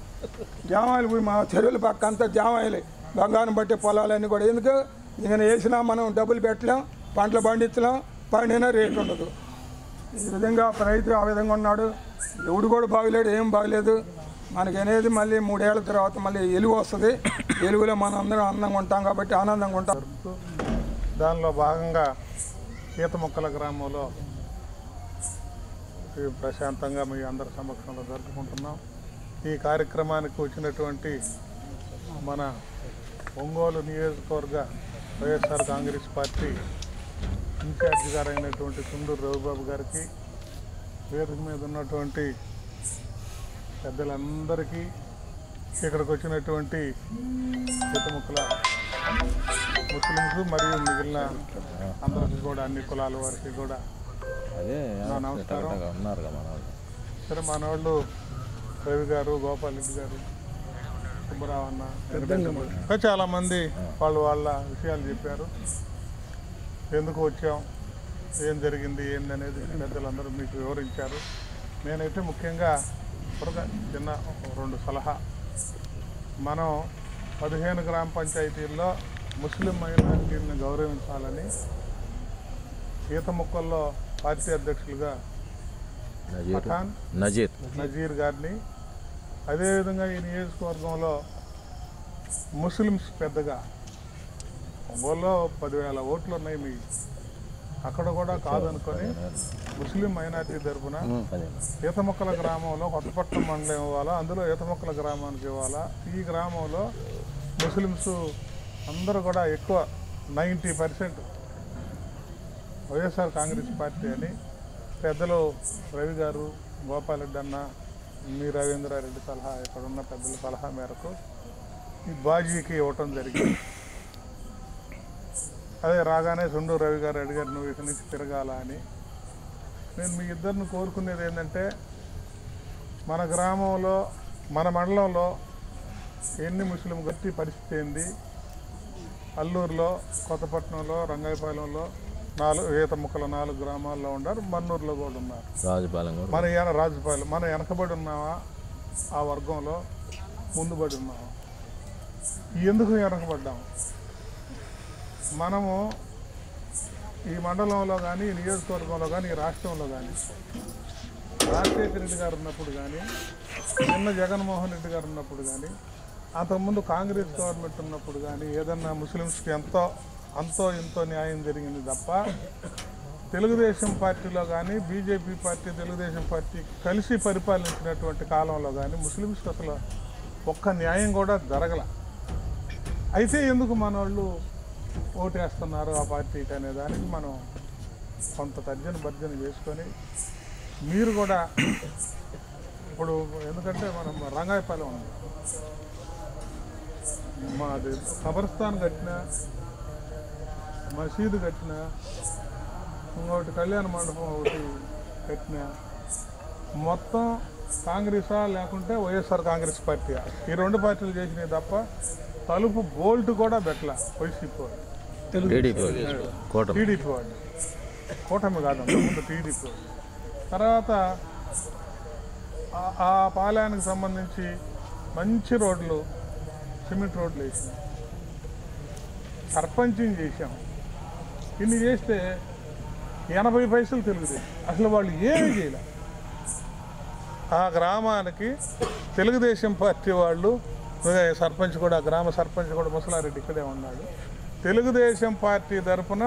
జామాయిలు మా చెరువుల పక్క అంతా జామాయిలే, బంగారం పట్టే పొలాలన్నీ కూడా. ఎందుకు ఇక వేసినా మనం డబ్బులు పెట్టలేం, పంటలు పండించలేం, పండినా రేటు ఉండదు. ఈ విధంగా రైతు ఆ విధంగా ఉన్నాడు. ఎవడు కూడా బాగలేడు, ఏం బాగలేదు. మనకి అనేది మళ్ళీ 3 ఏళ్ల తర్వాత మళ్ళీ వెలుగు వస్తుంది. వెలుగులో మనం అందరం ఆనందంగా ఉంటాం కాబట్టి ఆనందంగా ఉంటాం. దానిలో భాగంగా ఈతముక్కల గ్రామంలో ప్రశాంతంగా మీ అందరి సమక్షంలో జరుపుకుంటున్నాం. ఈ కార్యక్రమానికి వచ్చినటువంటి మన ఒంగోలు నియోజకవర్గ వైఎస్ఆర్ కాంగ్రెస్ పార్టీ ఇన్ఛార్జి గారు అయినటువంటి చుండూరు రవిబాబు గారికి, వేదిక మీద ఉన్నటువంటి పెద్దలందరికీ, ఇక్కడికి వచ్చినటువంటి ఈతముక్కల ముస్లింస్ మరియు మిగిలిన అందరికీ కూడా, అన్ని కులాల వారికి కూడా నా నమస్కారం. సరే, మన వాళ్ళు రవి గారు, గోపాల్ రెడ్డి గారు, సుబ్బరావు అన్న, ఇంకా చాలామంది వాళ్ళ విషయాలు చెప్పారు. ఎందుకు వచ్చాం, ఏం జరిగింది, ఏందనేది పెద్దలందరూ మీకు వివరించారు. నేనైతే ముఖ్యంగా చిన్న 2 సలహా. మనం 15 గ్రామ పంచాయతీల్లో ముస్లిం మైనారిటీలను గౌరవించాలని ఈతముక్కల్లో పార్టీ అధ్యక్షులుగా పఠాన్ నజీర్ గారిని, అదేవిధంగా ఈ నియోజకవర్గంలో ముస్లిమ్స్ పెద్దగా ఒంగోలులో 10,000 ఓట్లు ఉన్నాయి మీ, అక్కడ కూడా కాదనుకొని ముస్లిం మైనార్టీ తరఫున ఈతముక్కల గ్రామంలో కొత్తపట్నం మండలం ఇవ్వాలా, అందులో ఈతముక్కల గ్రామానికి ఇవ్వాలా. ఈ గ్రామంలో ముస్లిమ్స్ అందరూ కూడా ఎక్కువ 90% వైఎస్ఆర్ కాంగ్రెస్ పార్టీ అని పెద్దలు రవి గారు, గోపాల్ రెడ్డి అన్న, మీ రవీంద్రారెడ్డి సలహా, ఇక్కడ ఉన్న పెద్దల సలహా మేరకు ఈ బాజీకి ఇవ్వటం జరిగింది. అదే రాగానే చుండూరు రవి గారు అడిగారు, నువ్వు ఇక్కడి నుంచి తిరగాల అని. నేను మీ ఇద్దరిని కోరుకునేది ఏంటంటే, మన గ్రామంలో, మన మండలంలో ఎన్ని ముస్లిం గట్టి పరిస్థితి ఏంది, అల్లూరులో, కొత్తపట్నంలో, రంగాయపాలెంలో 4 ఈతముక్కల 4 గ్రామాల్లో ఉన్నారు, మన్నూరులో కూడా ఉన్నారు, రాజుపాలెం. మనం వెనకబడి ఉన్నావా ఆ వర్గంలో, ముందుబడి ఉన్నావా? ఎందుకు వెనకబడ్డాము? మనము ఈ మండలంలో కానీ, ఈ నియోజకవర్గంలో కానీ, ఈ రాష్ట్రంలో కానీ రాజశేఖర రెడ్డి గారు ఉన్నప్పుడు కానీ, నిన్న జగన్మోహన్ రెడ్డి గారు ఉన్నప్పుడు కానీ, అంతకుముందు కాంగ్రెస్ గవర్నమెంట్ ఉన్నప్పుడు కానీ ఏదన్నా ముస్లిమ్స్కి అంతో ఇంతో న్యాయం జరిగింది తప్ప తెలుగుదేశం పార్టీలో కానీ, బీజేపీ పార్టీ తెలుగుదేశం పార్టీ కలిసి పరిపాలించినటువంటి కాలంలో కానీ ముస్లిమ్స్కి అసలు ఒక్క న్యాయం కూడా జరగల. అయితే ఎందుకు మన వాళ్ళు ఓటేస్తున్నారు ఆ పార్టీకి అనే దానికి మనం కొంత భర్జన చేసుకొని, మీరు కూడా ఇప్పుడు ఎందుకంటే మనం రంగాయపాలెం ఉంది, మాది కబర్స్థాన్ కట్టినా, మసీదు కట్టినా, ఇంకొకటి కళ్యాణ మండపం ఒకటి కట్టినా మొత్తం కాంగ్రెసా లేకుంటే వైఎస్ఆర్ కాంగ్రెస్ పార్టీ, ఈ రెండు పార్టీలు చేసినాయి తప్ప తలుపు బోల్ట్ కూడా పెట్టలా వైసీపీ వాళ్ళు. టీడీపీ వాళ్ళు, కూటమి కాదు ముందు టీడీపీ వాళ్ళు. తర్వాత ఆ పాలయానికి సంబంధించి మంచి రోడ్లు, సిమెంట్ రోడ్లు వేసినాం, సర్పంచింగ్ చేసాం. ఇన్ని చేస్తే 80 పైసలు తెలుగుదేశం. అసలు వాళ్ళు ఏమీ చేయలే. ఆ గ్రామానికి తెలుగుదేశం పార్టీ వాళ్ళు, సర్పంచ్ కూడా, గ్రామ సర్పంచ్ కూడా ముసలారెడ్డి ఇక్కడే ఉన్నాడు, తెలుగుదేశం పార్టీ తరఫున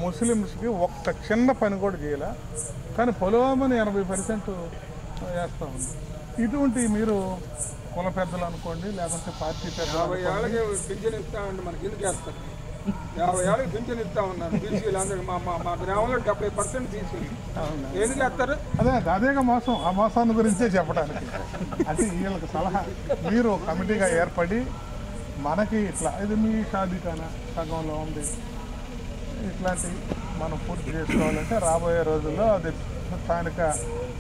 ముస్లిమ్స్కి ఒక్క చిన్న పని కూడా చేయలే. కానీ పొలమని 80% వేస్తూ ఉంది. ఇటువంటి మీరు కుల పెద్దలు అనుకోండి, లేకపోతే పార్టీ పెద్దలు 50 ఏళ్ళకి పింఛన్ ఇస్తామండి, మనకి ఎందుకు వేస్తారు? 50 ఏళ్ళకి పింఛన్ ఇస్తా ఉన్నారు బీసీలు అందరూ. మా గ్రామంలో 70% బీసీలు ఎందుకు వేస్తారు? అదేగా మోసం. ఆ మోసాన్ని గురించే చెప్పడానికి అంటే వీళ్ళకి సలహా, మీరు కమిటీగా ఏర్పడి మనకి ఇట్లా ఇది మీ షాదీకానా సగంలో ఉంది, ఇట్లాంటి మనం పూర్తి చేసుకోవాలంటే రాబోయే రోజుల్లో అది స్థానిక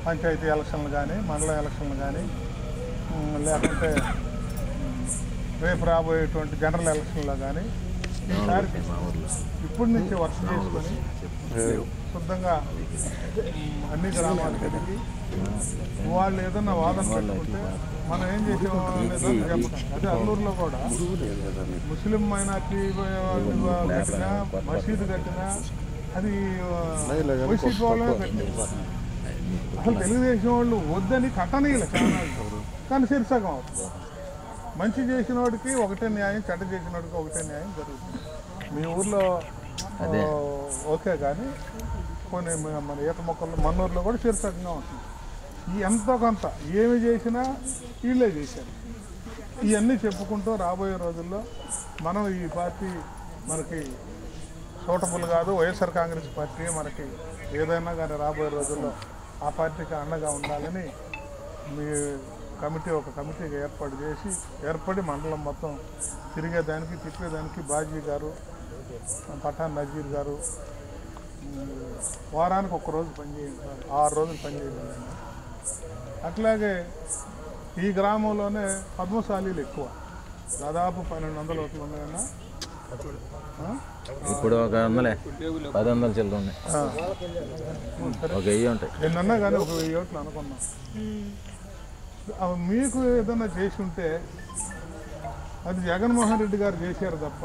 పంచాయతీ ఎలక్షన్లు కానీ, మండల ఎలక్షన్లు కానీ, లేకుంటే రేపు రాబోయేటువంటి జనరల్ ఎలక్షన్లో కానీ ఈసారి ఇప్పటి నుంచి వర్క్ చేసుకొని శుద్ధంగా అన్ని గ్రామాలకు తిరిగి వాళ్ళు ఏదన్నా వాదన పెట్టుకుంటే మనం ఏం చేసామనేది చెప్పడం. అదే అల్లూరులో కూడా ముస్లిం మైనార్టీ కట్టినా, మసీదు కట్టినా అది వైసీపీ వాళ్ళే కట్టింది. అసలు తెలుగుదేశం వాళ్ళు వద్దని కట్టనీయలే చాలా, కానీ శీర్షకం అవుతుంది. మంచి చేసిన వాడికి ఒకటే న్యాయం, చెడ్డ చేసిన వాడికి ఒకటే న్యాయం జరుగుతుంది. మీ ఊర్లో ఓకే, కానీ కొన్ని మన ఈత మొక్కలు మన్నూరులో కూడా శీర్షకంగా ఉంటుంది. ఈ ఎంతో కొంత ఏమి చేసినా వీళ్ళే చేశారు. ఇవన్నీ చెప్పుకుంటూ రాబోయే రోజుల్లో మనం ఈ పార్టీ మనకి సూటబుల్ కాదు, వైఎస్ఆర్ కాంగ్రెస్ పార్టీ మనకి ఏదైనా కానీ రాబోయే రోజుల్లో ఆ పార్టీకి అండగా ఉండాలని మీ ఒక కమిటీగా ఏర్పడి మండలం మొత్తం తిరిగేదానికి, తిప్పేదానికి బాజీ గారు, పఠాన్ నజీర్ గారు వారానికి 1 రోజు పనిచేయండి, 6 రోజులు పనిచేయండి. అట్లాగే ఈ గ్రామంలోనే పద్మశాలీలు ఎక్కువ, దాదాపు 1200 ఓట్లు ఉన్నాయన్నా. ఇప్పుడు 100 చిల్లర ఉన్నాయి, ఎన్నన్నా కానీ 1000 ఓట్లు అనుకున్నాం. మీకు ఏదన్నా చేసి ఉంటే అది జగన్మోహన్ రెడ్డి గారు చేశారు తప్ప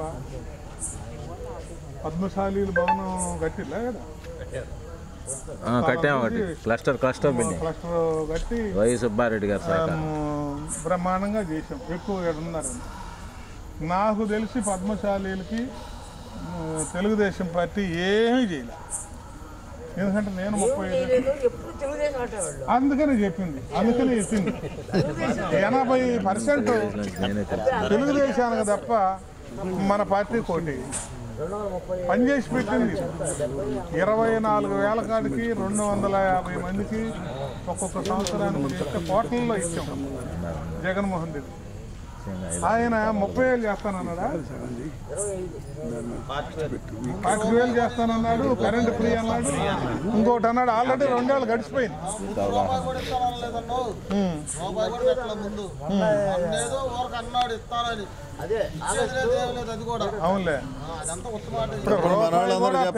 పద్మశాలీలు భవనం కట్టిలా కదా, క్లస్టర్ కట్టి వై సుబ్బారెడ్డి గారు బ్రహ్మాండంగా చేసాం. ఎక్కువ ఉన్నారని నాకు తెలిసి పద్మశాలీలకి తెలుగుదేశం పార్టీ ఏమీ చేయలే. ఎందుకంటే నేను 35 అందుకనే చెప్పింది 80% తెలుగుదేశానికి తప్ప మన పార్టీ కోటి పనిచేసి పెట్టింది. 24,000 కాడికి 250 మందికి ఒక్కొక్క సంవత్సరానికి చెప్తే కోట్లలో ఇచ్చాం జగన్మోహన్ రెడ్డి. ఆయన 30,000 చేస్తానన్నాడా, 40,000 చేస్తానన్నాడు, కరెంటు ఫ్రీ అన్నాడు, ఇంకోటి అన్నాడు. ఆల్రెడీ 2 ఏళ్ళు గడిచిపోయింది. అవునులే,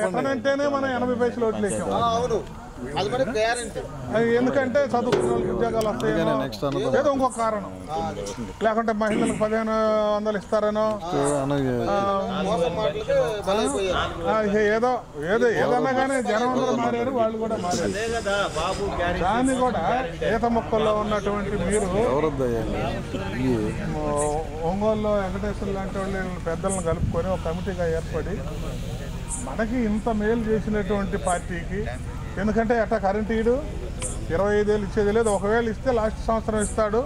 పెట్టనంటేనే మనం 80 పైసలు ఓట్లు వేసాం. ఎందుకంటే చదువుకున్న వాళ్ళకి ఉద్యోగాలు వస్తాయనో ఏదో ఇంకొక కారణం, లేకుంటే మహిళలకు 1500 ఇస్తారనో ఏదో ఏదో ఏదన్నా కానీ జనం అందరూ మారారు, వాళ్ళు కూడా మారారు. దాన్ని కూడా ఈత మొక్కల్లో ఉన్నటువంటి మీరు ఒంగోలులో వెంకటేశ్వర లాంటి వాళ్ళు పెద్దలను కలుపుకొని ఒక కమిటీగా ఏర్పడి మనకి ఇంత మేలు చేసినటువంటి పార్టీకి, ఎందుకంటే ఎట్టా కరెంటు ఇడు 25 ఏళ్ళు ఇచ్చేది లేదు, ఒకవేళ ఇస్తే లాస్ట్ సంవత్సరం ఇస్తాడు,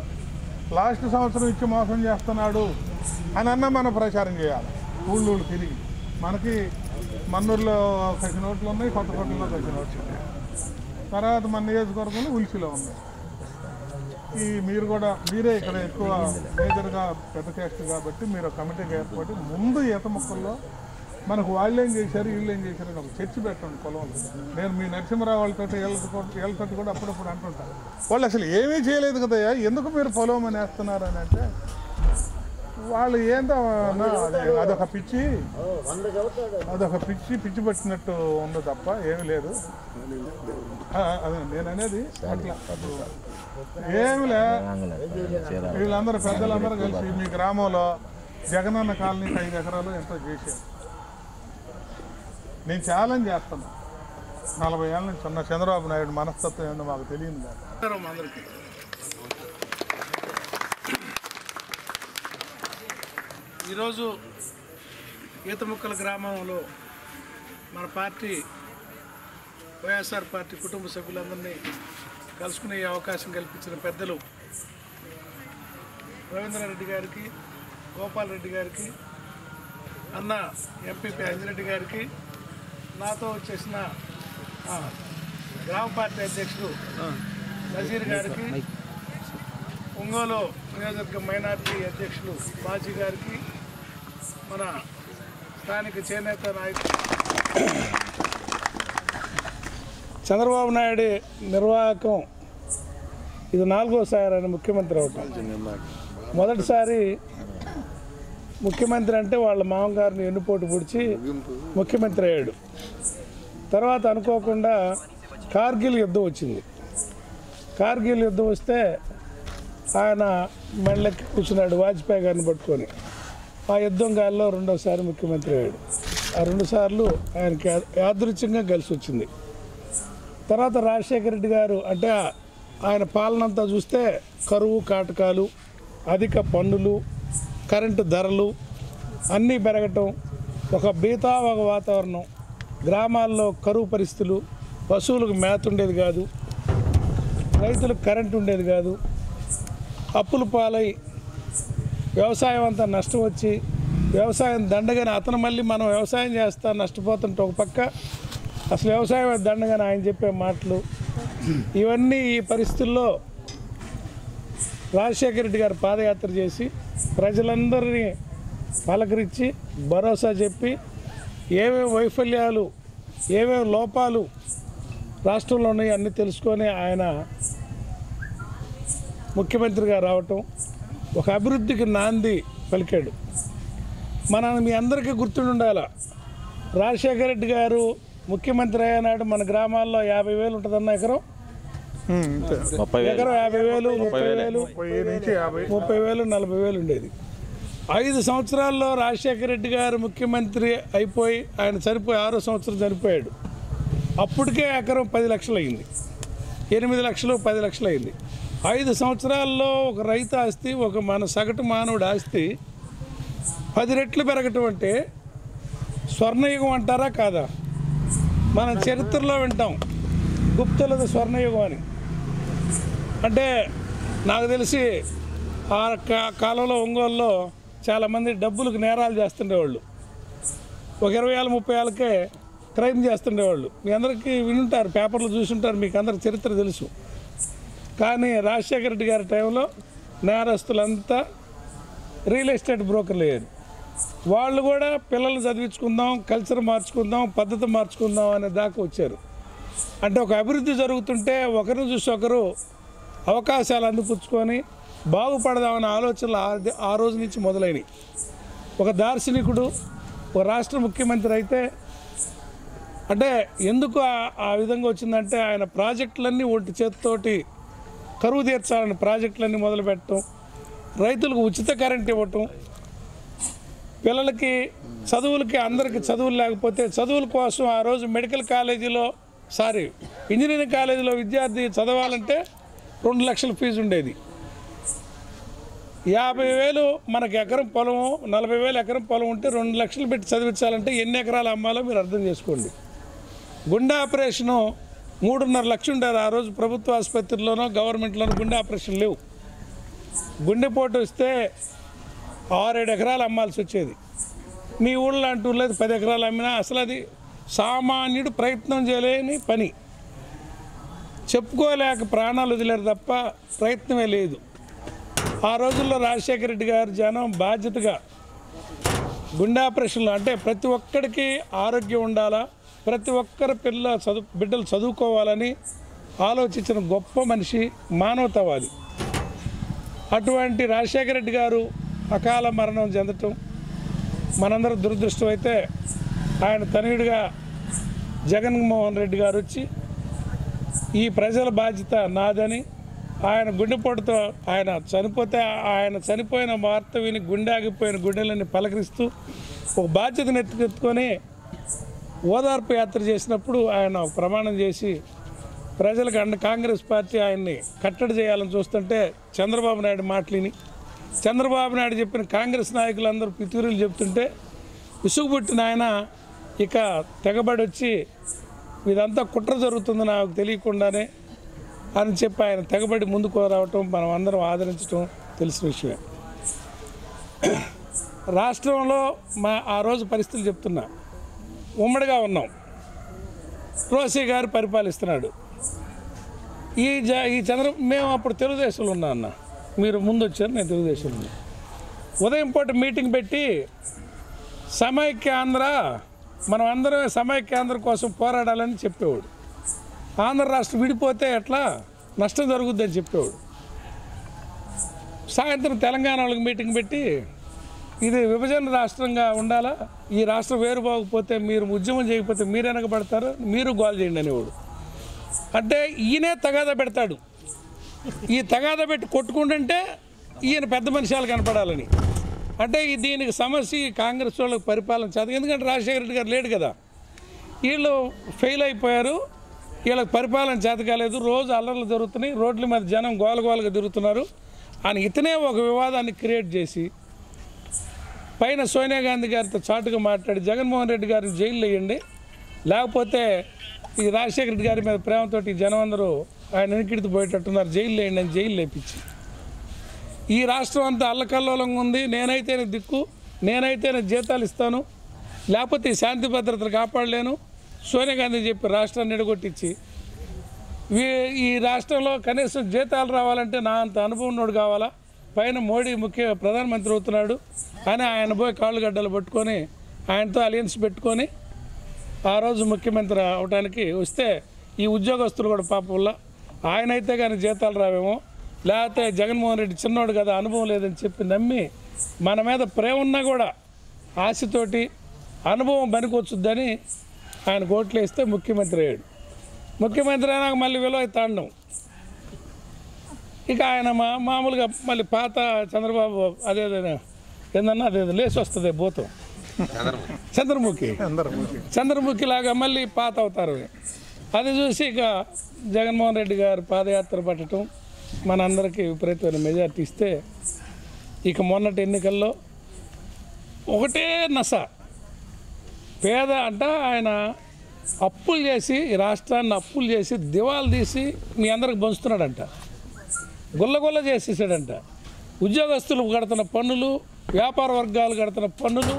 లాస్ట్ సంవత్సరం ఇచ్చి మోసం చేస్తున్నాడు అని అన్నా మనం ప్రచారం చేయాలి. ఊళ్ళు తిరిగి మనకి మన్నూరులో కసి నోట్లు ఉన్నాయి, కొత్తకోటలో కసి నోట్లు ఉన్నాయి, తర్వాత మన నియోజకవర్గంలో ఉల్చిలో ఉన్నాయి. ఈ మీరు కూడా మీరే ఇక్కడ ఎక్కువ మేజర్గా పెద్ద క్యాస్ట్ కాబట్టి మీరు కమిటీగా ఏర్పడి ముందు ఈత మొక్కల్లో మనకు వాళ్ళు ఏం చేశారు వీళ్ళు ఏం చేశారు అని ఒక చర్చ పెట్టండి పొలంలో. నేను మీ నరసింహరావు వాళ్ళతో వీళ్ళతో కూడా అప్పుడప్పుడు అంటుంటాను, వాళ్ళు అసలు ఏమీ చేయలేదు కదా, ఎందుకు మీరు పొలం అని వేస్తున్నారు అని అంటే వాళ్ళు ఏందో అదొక పిచ్చి పిచ్చి పట్టినట్టు ఉంది తప్ప ఏమీ లేదు. అదే నేను అనేది అట్లా ఏమిలే. వీళ్ళందరూ పెద్దలందరూ కలిసి మీ గ్రామంలో జగనన్న కాలనీకి 5 ఎకరాలు ఎంతో చేశారు. నేను ఛాలెంజ్ చేస్తున్నా, 40 ఏళ్ళ నుంచి ఉన్న చంద్రబాబు నాయుడు మనస్తత్వం ఏందో మాకు తెలియదు కాదు. అందరికీ ఈరోజు ఈతముక్కల గ్రామంలో మన పార్టీ వైఎస్ఆర్ పార్టీ కుటుంబ సభ్యులందరినీ కలుసుకునే అవకాశం కల్పించిన పెద్దలు రవీంద్రారెడ్డి గారికి, గోపాల్ రెడ్డి గారికి, అన్న ఎంపీపీ అంజిరెడ్డి గారికి, నాతో వచ్చేసిన గ్రామ పార్టీ అధ్యక్షుడు నజీర్ గారికి, ఒంగోలు నియోజకవర్గ మైనార్టీ అధ్యక్షులు బాజీ గారికి, మన స్థానిక చేనేత నాయకులు చంద్రబాబు నాయుడు నిర్వాహకం ఇది 4వసారి ఆయన ముఖ్యమంత్రి అవటం. మొదటిసారి ముఖ్యమంత్రి అంటే వాళ్ళ మామగారిని ఎన్నుపోటు పొడిచి ముఖ్యమంత్రి అయ్యాడు. తర్వాత అనుకోకుండా కార్గిల్ యుద్ధం వచ్చింది. కార్గిల్ యుద్ధం వస్తే ఆయన మెళ్ళకి కూర్చున్నాడు వాజ్పేయి గారిని పట్టుకొని. ఆ యుద్ధం గాల్లో 2వసారి ముఖ్యమంత్రి అయ్యాడు. ఆ 2 సార్లు ఆయనకి యాదృచ్ఛికంగా కలిసి వచ్చింది. తర్వాత రాజశేఖర రెడ్డి గారు అంటే ఆయన పాలనంతా చూస్తే కరువు కాటకాలు, అధిక పన్నులు, కరెంటు ధరలు అన్నీ పెరగటం, ఒక బీతావక వాతావరణం, గ్రామాల్లో కరువు పరిస్థితులు, పశువులకు మేత ఉండేది కాదు, రైతులకు కరెంటు ఉండేది కాదు, అప్పుల పాలై వ్యవసాయం అంతా నష్టం వచ్చి వ్యవసాయం దండగానే అతను మళ్ళీ మనం వ్యవసాయం చేస్తా నష్టపోతుంటే ఒక పక్క అసలు వ్యవసాయం దండగానే ఆయన చెప్పే మాటలు ఇవన్నీ ఈ పరిస్థితుల్లో రాజశేఖర రెడ్డి గారు పాదయాత్ర చేసి ప్రజలందరినీ పలకరించి భరోసా చెప్పి ఏమేమి వైఫల్యాలు ఏమేమి లోపాలు రాష్ట్రంలో ఉన్నాయి అన్నీ తెలుసుకొని ఆయన ముఖ్యమంత్రిగా రావటం, ఒక అభివృద్ధికి నాంది పలికాడు. మీ అందరికీ గుర్తుండి ఉండాల, రాజశేఖర రెడ్డి గారు ముఖ్యమంత్రి అయ్యానాడు మన గ్రామాల్లో 50,000 ఉంటుందన్న ఎకరం, 50,000, 30,000, 30,000, 40,000 ఉండేది. 5 సంవత్సరాల్లో రాజశేఖర రెడ్డి గారు ముఖ్యమంత్రి అయిపోయి ఆయన చనిపోయి 6వ సంవత్సరం చనిపోయాడు. అప్పటికే ఎకరం 10 లక్షలు అయింది, 8 లక్షలు 10 లక్షలు అయింది. 5 సంవత్సరాల్లో ఒక రైతు ఆస్తి, ఒక మన సగటు మానవుడి ఆస్తి 10 రెట్లు పెరగటం అంటే స్వర్ణయుగం అంటారా కాదా? మనం చరిత్రలో వింటాం గుప్తులది స్వర్ణయుగం అని. అంటే నాకు తెలిసి ఆ కాలంలో ఒంగోలులో చాలామంది డబ్బులకు నేరాలు చేస్తుండేవాళ్ళు, ఒక 20 ఏళ్ళ 30 ఏళ్ళకే క్రైమ్ చేస్తుండేవాళ్ళు. మీ అందరికీ వినుంటారు, పేపర్లు చూసుంటారు, మీకు అందరికి చరిత్ర తెలుసు. కానీ రాజశేఖర రెడ్డి గారి టైంలో నేరస్తులంతా రియల్ ఎస్టేట్ బ్రోకర్లు అయ్యారు. వాళ్ళు కూడా పిల్లల్ని చదివించుకుందాం, కల్చర్ మార్చుకుందాం, పద్ధతి మార్చుకుందాం అనే దాకా వచ్చారు. అంటే ఒక అభివృద్ధి జరుగుతుంటే ఒకరిని చూసి ఒకరు అవకాశాలు అందిపుచ్చుకొని బాగుపడదామనే ఆలోచనలు ఆ రోజు నుంచి మొదలైనవి. ఒక దార్శనికుడు, ఒక రాష్ట్ర ముఖ్యమంత్రి అయితే అంటే ఎందుకు ఆ విధంగా వచ్చిందంటే ఆయన ప్రాజెక్టులన్నీ ఒంటి చేతితోటి కరువు తీర్చాలని ప్రాజెక్టులన్నీ మొదలుపెట్టడం, రైతులకు ఉచిత కరెంట్ ఇవ్వటం, పిల్లలకి చదువులకి అందరికీ చదువులు లేకపోతే చదువుల కోసం ఆ రోజు మెడికల్ కాలేజీలో ఇంజనీరింగ్ కాలేజీలో విద్యార్థి చదవాలంటే 2 లక్షల ఫీజు ఉండేది. 50,000 మనకి ఎకరం పొలము, 40,000 ఎకరం పొలం ఉంటే 2 లక్షలు పెట్టి చదివించాలంటే ఎన్ని ఎకరాలు అమ్మాలో మీరు అర్థం చేసుకోండి. గుండె ఆపరేషను 3.5 లక్షలు ఉండేది ఆ రోజు. ప్రభుత్వ ఆసుపత్రిలోనో గవర్నమెంట్లోనో గుండె ఆపరేషన్ లేవు. గుండెపోటు వస్తే 6-7 ఎకరాలు అమ్మాల్సి వచ్చేది. మీ ఊళ్ళో అంటూ లేదు 10 ఎకరాలు అమ్మినా అసలు అది సామాన్యుడు ప్రయత్నం చేయలేని పని. చెప్పుకోలేక ప్రాణాలు వదిలేరు తప్ప ప్రయత్నమే లేదు. ఆ రోజుల్లో రాజశేఖర రెడ్డి గారు జనం బాధ్యతగా గుండె ఆపరేషన్లు అంటే ప్రతి ఒక్కడికి ఆరోగ్యం ఉండాలా, ప్రతి ఒక్కరి బిడ్డలు చదువుకోవాలని ఆలోచించిన గొప్ప మనిషి, మానవతావాది. అటువంటి రాజశేఖర రెడ్డి గారు అకాల మరణం చెందటం మనందరూ దురదృష్టం. అయితే ఆయన తనయుడిగా జగన్మోహన్ రెడ్డి గారు వచ్చి ఈ ప్రజల బాధ్యత నాదని, ఆయన గుండెపోటుతో ఆయన చనిపోయిన వార్త విని గుండె ఆగిపోయిన గుండెలని పలకరిస్తూ ఒక బాధ్యతను ఎత్తుకొని ఓదార్పు యాత్ర చేసినప్పుడు ఆయన ప్రమాణం చేసి ప్రజలకు కాంగ్రెస్ పార్టీ ఆయన్ని కట్టడి చేయాలని చూస్తుంటే చంద్రబాబు నాయుడు మాటలిని, చంద్రబాబు నాయుడు చెప్పిన కాంగ్రెస్ నాయకులందరూ పితూరులు చెప్తుంటే విసుగుపుట్టిన ఆయన ఇక తెగబడి వచ్చి ఇదంతా కుట్ర జరుగుతుంది నాకు తెలియకుండానే అని చెప్పి ఆయన తెగబడి ముందుకు రావటం మనం అందరం ఆదరించడం తెలిసిన విషయమే. రాష్ట్రంలో ఆ రోజు పరిస్థితులు చెప్తున్నా, ఉమ్మడిగా ఉన్నాం. రోసీ గారు పరిపాలిస్తున్నాడు. ఈ మేము అప్పుడు తెలుగుదేశంలో ఉన్నా అన్న, మీరు ముందు వచ్చారు, నేను తెలుగుదేశంలో ఉన్నా. ఉదయం పూట మీటింగ్ పెట్టి సమైక్యాంధ్ర, మనం అందరం సమైక్యాంధ్ర కోసం పోరాడాలని చెప్పేవాడు. ఆంధ్ర రాష్ట్రం విడిపోతే ఎట్లా నష్టం జరుగుద్దని చెప్పేవాడు. సాయంత్రం తెలంగాణ వాళ్ళకి మీటింగ్ పెట్టి ఇది విభజన రాష్ట్రంగా ఉండాలా, ఈ రాష్ట్రం వేరు పోకపోతే మీరు ఉద్యమం చేయకపోతే మీరు వెనకబడతారు, మీరు గోల్ చేయండి అనేవాడు. అంటే ఈయనే తగాదా పెడతాడు. ఈ తగాదా పెట్టి కొట్టుకుంటుంటే ఈయన పెద్ద మనిషాలు కనపడాలని. అంటే దీనికి సమస్య కాంగ్రెస్ వాళ్ళకి పరిపాలన చేత, ఎందుకంటే రాజశేఖర రెడ్డి గారు లేడు కదా, వీళ్ళు ఫెయిల్ అయిపోయారు, వీళ్ళకి పరిపాలన చేత కాలేదు, రోజు అల్లర్లు జరుగుతున్నాయి, రోడ్ల మీద జనం గోలగోలుగా తిరుగుతున్నారు అని ఇతనే ఒక వివాదాన్ని క్రియేట్ చేసి పైన సోనియా గాంధీ గారితో చాటుగా మాట్లాడి జగన్మోహన్ రెడ్డి గారిని జైల్లో వేయండి, లేకపోతే ఈ రాజశేఖర రెడ్డి గారి మీద ప్రేమతోటి జనం అందరూ ఆయన వెనకిడితో పోయేటట్టున్నారు, జైల్లో వేయండి అని జైలు లేపించి ఈ రాష్ట్రం అంతా అల్లకల్లోలంగా ఉంది. నేనైతే దిక్కు, నేనైతే జీతాలు ఇస్తాను, లేకపోతే ఈ శాంతి భద్రతలు కాపాడలేను. సోనియా గాంధీ చెప్పి రాష్ట్రాన్ని ఎడగొట్టించి ఈ రాష్ట్రంలో కనీసం జీతాలు రావాలంటే నా అంత అనుభవం ఉన్నోడు కావాలా, పైన మోడీ ప్రధానమంత్రి అవుతున్నాడు అని ఆయన పోయి కాళ్ళు గడ్డలు పట్టుకొని ఆయనతో అలయన్స్ పెట్టుకొని ఆ రోజు ముఖ్యమంత్రి అవడానికి వస్తే ఈ ఉద్యోగస్తులు కూడా పాపం వల్ల ఆయన అయితే కానీ జీతాలు రావేమో, లేకపోతే జగన్మోహన్ రెడ్డి చిన్నోడు కదా అనుభవం లేదని చెప్పి నమ్మి మన మీద ప్రేమ ఉన్నా కూడా ఆశతోటి అనుభవం పనికొచ్చుద్దని ఆయన కోట్లు వేస్తే ముఖ్యమంత్రి అయ్యాడు. ముఖ్యమంత్రి అయినాక మళ్ళీ విలువ తాండం. ఇక ఆయన మామూలుగా మళ్ళీ పాత చంద్రబాబు ఏందన్నా అదేదో లేచి వస్తుంది భూతం చంద్రముఖి లాగా మళ్ళీ పాత అవుతారు. అది చూసి ఇక జగన్మోహన్ రెడ్డి గారు పాదయాత్ర పట్టడం మనందరికీ విపరీతమైన మెజార్టీ ఇస్తే ఇక మొన్నటి ఎన్నికల్లో ఒకటే నస పేద అంట ఆయన అప్పులు చేసి ఈ రాష్ట్రాన్ని అప్పులు చేసి దివాలు తీసి మీ అందరికి పంచుతున్నాడంట, గుల్లగొల్ల చేసేసాడంట. ఉద్యోగస్తులు కడుతున్న పన్నులు, వ్యాపార వర్గాలు కడుతున్న పన్నులు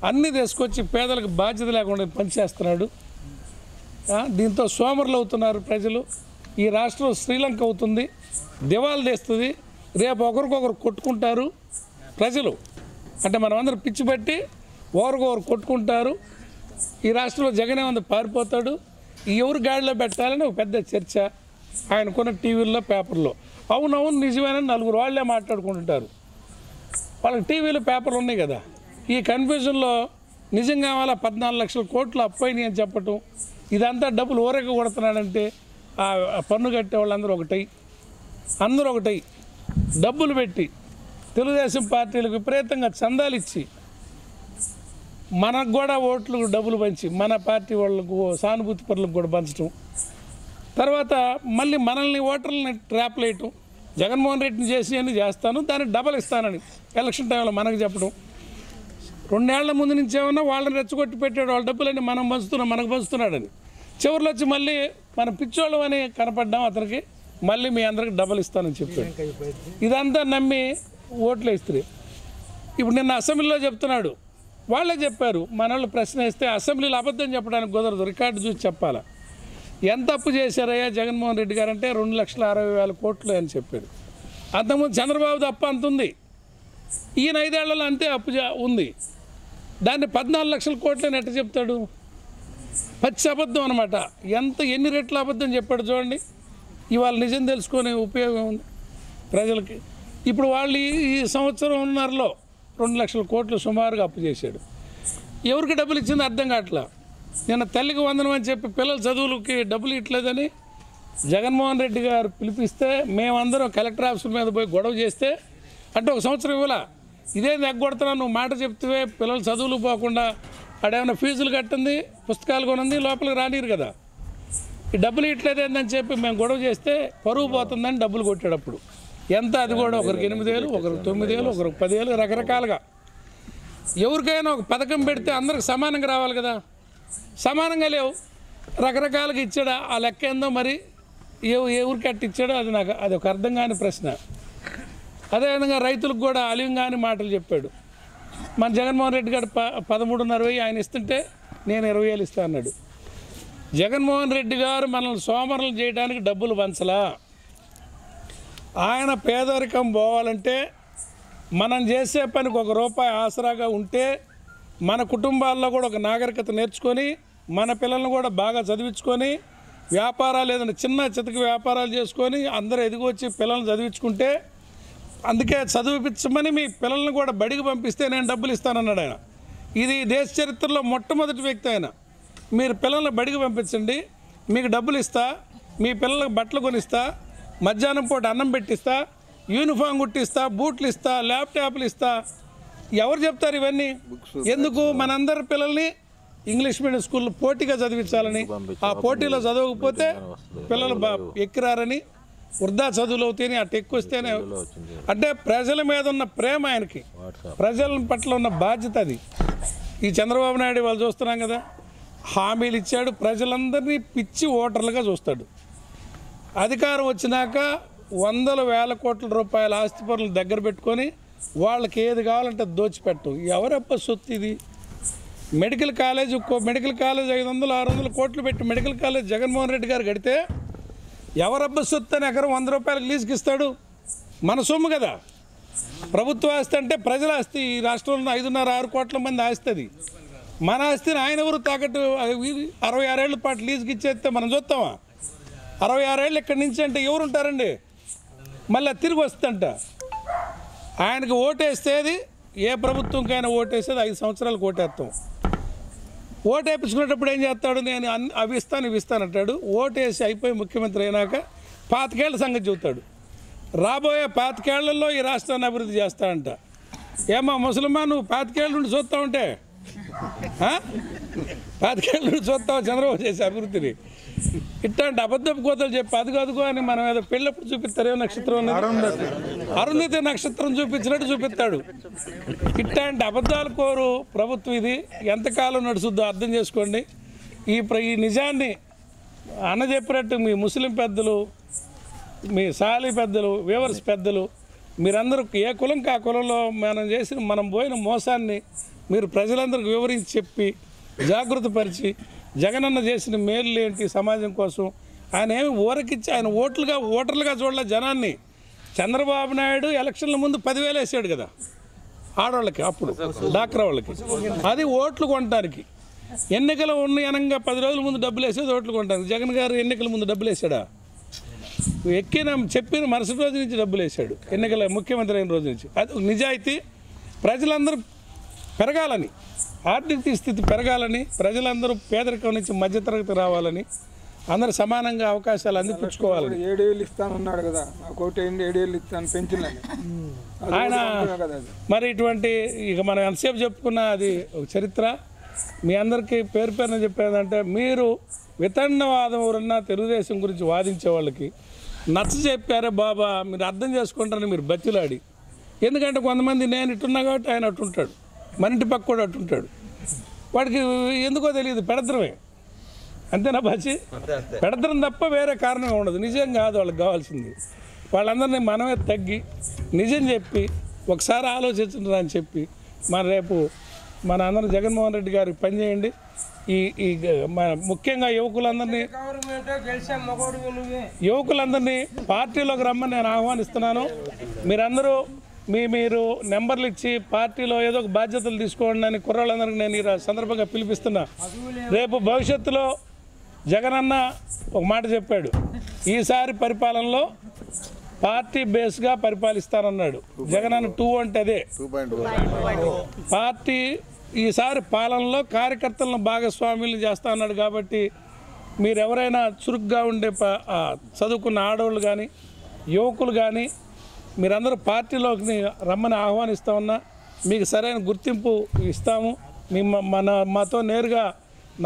అన్నీ తీసుకొచ్చి పేదలకు బాధ్యత లేకుండా పనిచేస్తున్నాడు. దీంతో సోమరులు అవుతున్నారు ప్రజలు. ఈ రాష్ట్రం శ్రీలంక అవుతుంది, దివాలు తీస్తుంది, రేపు ఒకరికొకరు కొట్టుకుంటారు ప్రజలు. అంటే మనం అందరం పిచ్చి పట్టి ఒకరికొకరు కొట్టుకుంటారు. ఈ రాష్ట్రంలో జగనే ఉంది పారిపోతాడు. ఎవరు గాడిలో పెట్టాలని ఒక పెద్ద చర్చ ఆయనకున్న టీవీల్లో పేపర్లో. అవునవును నిజమేనని నలుగురు వాళ్ళే మాట్లాడుకుంటుంటారు. వాళ్ళకి టీవీలు పేపర్లు ఉన్నాయి కదా. ఈ కన్ఫ్యూజన్లో నిజంగా వాళ్ళ 14 లక్షల కోట్లు అప్పైనాయి అని చెప్పటం, ఇదంతా డబ్బులు ఊరక కొడుతున్నాడంటే ఆ పన్ను కట్టే వాళ్ళందరూ ఒకటై డబ్బులు పెట్టి తెలుగుదేశం పార్టీలకు విపరీతంగా చందాలు ఇచ్చి మనకు కూడా ఓట్లు డబ్బులు పంచి మన పార్టీ వాళ్ళకు సానుభూతి పరులకు కూడా పంచడం, తర్వాత మళ్ళీ మనల్ని ఓటర్లని ట్రాప్లు వేయటం, జగన్మోహన్ రెడ్డిని చేసి అని చేస్తాను దానికి డబల్ ఇస్తానని ఎలక్షన్ టైంలో మనకు చెప్పడం, 2 ఏళ్ల ముందు నుంచి ఏమన్నా వాళ్ళని రెచ్చగొట్టి పెట్టాడు, వాళ్ళ డబ్బులన్నీ మనకు పంచుతున్నాడని, చివరిలో వచ్చి మళ్ళీ మన పిచ్చోళ్ళం అని కనపడ్డాం అతనికి, మళ్ళీ మీ అందరికి డబ్బులు ఇస్తానని చెప్పాడు. ఇదంతా నమ్మి ఓట్లు వేస్తారు. ఇప్పుడు నిన్న అసెంబ్లీలో చెప్తున్నాడు, వాళ్ళే చెప్పారు, మన వాళ్ళు ప్రశ్న వేస్తే అసెంబ్లీలో అబద్ధం చెప్పడానికి కుదరదు, రికార్డు చూసి చెప్పాలా. ఎంత అప్పు చేశారయ్యా జగన్మోహన్ రెడ్డి గారు అంటే 2,60,000 కోట్లు అని చెప్పాడు. అంతకుముందు చంద్రబాబుది అప్పు అంత ఉంది, ఈయన 5 ఏళ్లలో అంతే అప్పు ఉంది. దాన్ని 14 లక్షల కోట్లని ఎట్ట చెప్తాడు? పచ్చి అబద్ధం అనమాట. ఎన్ని రెట్ల అబద్ధం చెప్పాడు చూడండి. ఇవాళ నిజం తెలుసుకునే ఉపయోగం ఉంది ప్రజలకి. ఇప్పుడు వాళ్ళు ఈ సంవత్సరంన్నరలో 2 లక్షల కోట్లు సుమారుగా అప్పు చేశాడు. ఎవరికి డబ్బులు ఇచ్చిందో అర్థం కావట్లా. నిన్న తల్లికి వందనం అని చెప్పి పిల్లల చదువులకి డబ్బులు ఇట్లేదని జగన్మోహన్ రెడ్డి గారు పిలిపిస్తే మేమందరం కలెక్టర్ ఆఫీసుల మీద పోయి గొడవ చేస్తే అంటే 1 సంవత్సరం ఇవ్వాలా, ఇదే ఎగ్గొడుతున్నా నువ్వు మాట చెప్తే పిల్లల చదువులు పోకుండా ఆడేమైనా ఫీజులు కట్టింది, పుస్తకాలు కొనుంది, లోపలికి రానిరు కదా, ఈ డబ్బులు ఇట్లేదేందని చెప్పి మేము గొడవ చేస్తే పరువు పోతుందని డబ్బులు కొట్టాడు. అప్పుడు ఎంత? అది కూడా ఒకరికి 8,000, ఒకరికి 9,000, ఒకరికి 10,000 రకరకాలుగా. ఎవరికైనా ఒక పథకం పెడితే అందరికి సమానంగా రావాలి కదా, సమానంగా లేవు, రకరకాలుగా ఇచ్చాడు. ఆ లెక్క ఏందో మరి ఎవరికి అట్టిచ్చాడో అది ఒక అర్థం కాని ప్రశ్న. అదేవిధంగా రైతులకు కూడా అలింగాని మాటలు చెప్పాడు. మన జగన్మోహన్ రెడ్డి గారు 13,500 ఆయన ఇస్తుంటే నేను 20,000 ఇస్తా అన్నాడు. జగన్మోహన్ రెడ్డి గారు మనల్ని సోమరులు చేయడానికి డబ్బులు పంచలా. ఆయన పేదరికం పోవాలంటే మనం చేసే పనికి ₹1 ఆసరాగా ఉంటే మన కుటుంబాల్లో కూడా ఒక నాగరికత నేర్చుకొని మన పిల్లల్ని కూడా బాగా చదివించుకొని వ్యాపారాలు ఏదైనా చిన్న చితక వ్యాపారాలు చేసుకొని అందరూ ఎదిగొచ్చి పిల్లల్ని చదివించుకుంటే, అందుకే చదివించమని మీ పిల్లల్ని కూడా బడికి పంపిస్తే నేను డబ్బులు ఇస్తానన్నాడు ఆయన. ఇది దేశ చరిత్రలో మొట్టమొదటి వ్యక్తి ఆయన. మీరు పిల్లల్ని బడికి పంపించండి, మీకు డబ్బులు ఇస్తా, మీ పిల్లలకు బట్టలు కొనిస్తా, మధ్యాహ్నం పూట అన్నం పెట్టిస్తా, యూనిఫామ్ కుట్టిస్తా, బూట్లు ఇస్తా, ల్యాప్టాప్లు ఇస్తా. ఎవరు చెప్తారు ఇవన్నీ? ఎందుకు? మనందరి పిల్లల్ని ఇంగ్లీష్ మీడియం స్కూల్లో పోటీగా చదివించాలని, ఆ పోటీలో చదవకపోతే పిల్లలు ఎక్కిరారని, వృద్ధా చదువులు అవుతాయని, అటు ఎక్కువ వస్తేనే. అంటే ప్రజల మీద ఉన్న ప్రేమ ఆయనకి, ప్రజల పట్ల ఉన్న బాధ్యత అది. ఈ చంద్రబాబు నాయుడు వాళ్ళు చూస్తున్నాం కదా, హామీలు ఇచ్చాడు, ప్రజలందరినీ పిచ్చి ఓటర్లుగా చూస్తాడు. అధికారం వచ్చినాక 100,000 కోట్ల రూపాయల ఆస్తి పనులు దగ్గర పెట్టుకొని వాళ్ళకి ఏది కావాలంటే దోచిపెట్టం. ఎవరప్ప సొత్తు ఇది? మెడికల్ కాలేజ్ 500-600 కోట్లు పెట్టి మెడికల్ కాలేజ్ జగన్మోహన్ రెడ్డి గారు కడితే ఎవరబ్బ సొత్తు అని ఎకరం 100 రూపాయలకు లీజుకి ఇస్తాడు? మన సొమ్ము కదా. ప్రభుత్వ ఆస్తి అంటే ప్రజల ఆస్తి. ఈ రాష్ట్రంలో 5.5-6 కోట్ల మంది ఆస్తి అది. మన ఆస్తిని ఆయన ఎవరు తాకట్టు 66 ఏళ్ల పాటు లీజుకి ఇచ్చేస్తే మనం చూస్తామా? 66 ఏళ్ళు ఇక్కడి నుంచి అంటే ఎవరు ఉంటారండి? మళ్ళీ తిరిగి వస్తుందంట. ఆయనకు ఓటేస్తేది ఏ ప్రభుత్వంకైనా ఓటేసేది 5 సంవత్సరాలకు ఓటేస్తాం. ఓటేపించుకునేటప్పుడు ఏం చేస్తాడు? నేను అవి ఇస్తాను అంటాడు. ఓటేసి అయిపోయి ముఖ్యమంత్రి అయినాక 25 ఏళ్ల సంగతి చెబుతాడు. రాబోయే 25 ఏళ్లలో ఈ రాష్ట్రాన్ని అభివృద్ధి చేస్తాడంట. ఏమో ముసలిమా, నువ్వు 25 ఏళ్ళ నుండి చూస్తా ఉంటే 25 ఏళ్ళ నుండి చూస్తావు చంద్రబాబు చేసే అభివృద్ధిని. ఇట్లాంటి అబద్ధపు కోతలు చెప్పి అదుగో అని మనం ఏదో పెళ్ళప్పుడు చూపిస్తారేమో నక్షత్రం, అరుంధతి నక్షత్రం చూపించినట్టు చూపిస్తాడు. ఇట్లాంటి అబద్ధాలు కోరు ప్రభుత్వం ఇది. ఎంతకాలం నడుస్తుందో అర్థం చేసుకోండి. ఈ నిజాన్ని అన్న చెప్పినట్టు మీ ముస్లిం పెద్దలు, మీ సాలి పెద్దలు, వేవర్స్ పెద్దలు, మీరందరూ ఏ కులంకి ఆ కులంలో మనం పోయిన మోసాన్ని మీరు ప్రజలందరికీ వివరించి చెప్పి జాగృతపరిచి జగనన్న చేసిన మేలు ఏంటి సమాజం కోసం, ఆయన ఏమి ఊరకిచ్చి ఆయన ఓటర్లుగా చూడలే జనాన్ని. చంద్రబాబు నాయుడు ఎలక్షన్ల ముందు 10,000 వేసాడు కదా ఆడవాళ్ళకి, అప్పుడు డాక్రా వాళ్ళకి. అది ఓట్లు కొనడానికి. ఎన్నికలు అనంగా 10 రోజుల ముందు డబ్బులు వేసేది ఓట్లు కొనడానికి. జగన్ గారు ఎన్నికల ముందు డబ్బులు వేసాడా? చెప్పిన మరుసటి రోజు నుంచి డబ్బులు వేసాడు, ఎన్నికల ముఖ్యమంత్రి అయిన రోజు నుంచి. అది నిజాయితీ. ప్రజలందరూ పెరగాలని, ఆర్థిక స్థితి పెరగాలని, ప్రజలందరూ పేదరికం నుంచి మధ్యతరగతి రావాలని, అందరూ సమానంగా అవకాశాలు అందిపుచ్చుకోవాలని. 7 ఏళ్ళు ఇస్తానన్నాడు కదా, ఒకటి 7 ఏళ్ళు ఇస్తాను పెంచినని ఆయన. మరి ఇటువంటి ఇక మనం ఎంతసేపు చెప్పుకున్నా అది ఒక చరిత్ర. మీ అందరికీ పేరు పేరున చెప్పేదంటే, మీరు వితండవాదం ఎవరన్నా తెలుగుదేశం గురించి వాదించే వాళ్ళకి నచ్చ చెప్పారే బాబా, మీరు అర్థం చేసుకుంటారని మీరు బతిలాడి. ఎందుకంటే కొంతమంది నేను ఇట్టున్నా కాబట్టి ఆయన అట్టుంటాడు, మన ఇంటి పక్క కూడా అట్టుంటాడు. వాడికి ఎందుకో తెలియదు, పెడద్రమే. అంతేనా బాచి? పెడద్రం తప్ప వేరే కారణం ఉండదు. నిజం కాదు వాళ్ళకి కావాల్సింది. వాళ్ళందరినీ మనమే తగ్గి నిజం చెప్పి ఒకసారి ఆలోచించండి అని చెప్పి రేపు మన అందరూ జగన్మోహన్ రెడ్డి గారికి పనిచేయండి. ఈ ముఖ్యంగా యువకులందరినీ పార్టీలోకి రమ్మని నేను ఆహ్వానిస్తున్నాను. మీరందరూ మీరు నెంబర్లు ఇచ్చి పార్టీలో ఏదో ఒక బాధ్యతలు తీసుకోండి అని కుర్రాళ్ళందరికీ నేను ఈ సందర్భంగా పిలిపిస్తున్నా. రేపు భవిష్యత్తులో జగనన్న ఒక మాట చెప్పాడు, ఈసారి పరిపాలనలో పార్టీ బేస్గా పరిపాలిస్తానన్నాడు. జగనన్న 2 అంటే అదే పార్టీ. ఈసారి పాలనలో కార్యకర్తలను భాగస్వాములు చేస్తా అన్నాడు. కాబట్టి మీరు ఎవరైనా చురుగ్గా ఉండే చదువుకున్న ఆడవాళ్ళు కానీ యువకులు కానీ మీరందరూ పార్టీలోకి రమ్మని ఆహ్వానిస్తా ఉన్నా. మీకు సరైన గుర్తింపు ఇస్తాము. మాతో నేరుగా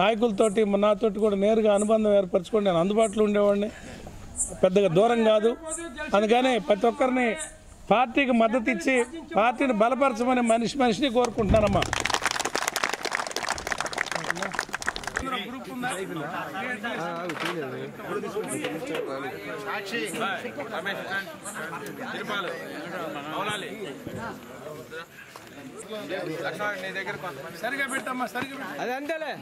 నాయకులతోటి నాతోటి కూడా నేరుగా అనుబంధం ఏర్పరచుకోండి. నేను అందుబాటులో ఉండేవాడిని, పెద్దగా దూరం కాదు. అందుకని ప్రతి ఒక్కరిని పార్టీకి మద్దతు ఇచ్చి పార్టీని బలపరచమని మనిషిని కోరుకుంటున్నానమ్మా. సరిగా పెట్టమ్మా, సరిగా అది అంతేలే.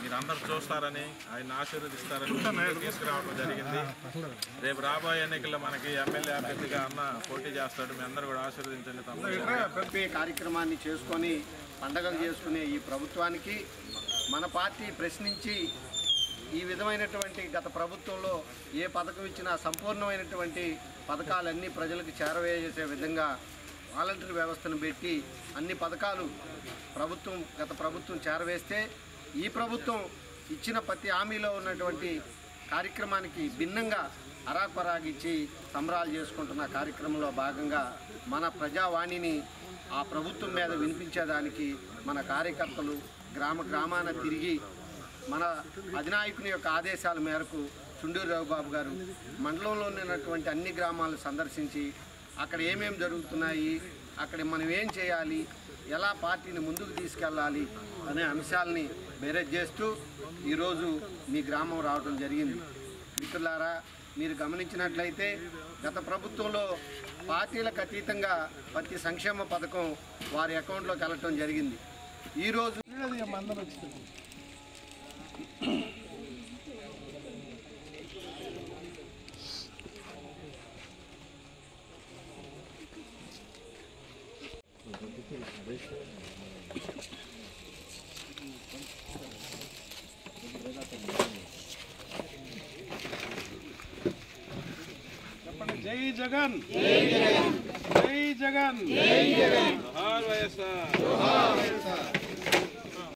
మీరందరూ చూస్తారని ఆయన ఆశీర్వదిస్తారని తీసుకురావడం జరిగింది. రేపు రాబోయే ఎన్నికల్లో మనకి ఎమ్మెల్యే అభ్యర్థిగా అన్న పోటీ చేస్తాడు. మీ అందరూ కూడా ఆశీర్వదించండి. ప్రతి కార్యక్రమాన్ని చేసుకొని పండగలు చేసుకునే ఈ ప్రభుత్వానికి మన పార్టీ ప్రశ్నించి ఈ విధమైనటువంటి గత ప్రభుత్వంలో ఏ పథకం ఇచ్చినా సంపూర్ణమైనటువంటి పథకాలన్నీ ప్రజలకు చేరవేసే విధంగా వాలంటీర్ వ్యవస్థను పెట్టి అన్ని పథకాలు గత ప్రభుత్వం చేరవేస్తే ఈ ప్రభుత్వం ఇచ్చిన ప్రతి హామీలో ఉన్నటువంటి కార్యక్రమానికి భిన్నంగా అరాకొరాగిచ్చి సంబరాలు చేసుకుంటున్న కార్యక్రమంలో భాగంగా మన ప్రజావాణిని ఆ ప్రభుత్వం మీద వినిపించేదానికి మన కార్యకర్తలు గ్రామాన తిరిగి మన అధినాయకుని యొక్క ఆదేశాల మేరకు చుండూరు రవిబాబు గారు మండలంలో ఉన్నటువంటి అన్ని గ్రామాలు సందర్శించి అక్కడ ఏమేమి జరుగుతున్నాయి, అక్కడ మనం ఏం చేయాలి, ఎలా పార్టీని ముందుకు తీసుకెళ్ళాలి అనే అంశాలని బేరేజ్ చేస్తూ ఈరోజు మీ గ్రామం రావడం జరిగింది. మిత్రులారా, మీరు గమనించినట్లయితే గత ప్రభుత్వంలో పార్టీలకు అతీతంగా ప్రతి సంక్షేమ పథకం వారి అకౌంట్లోకి వెళ్ళటం జరిగింది. ఈరోజు జై జగన్, జై జగన్, జై జగన్, జై జగన్, జోహార్ వైఎస్ఆర్.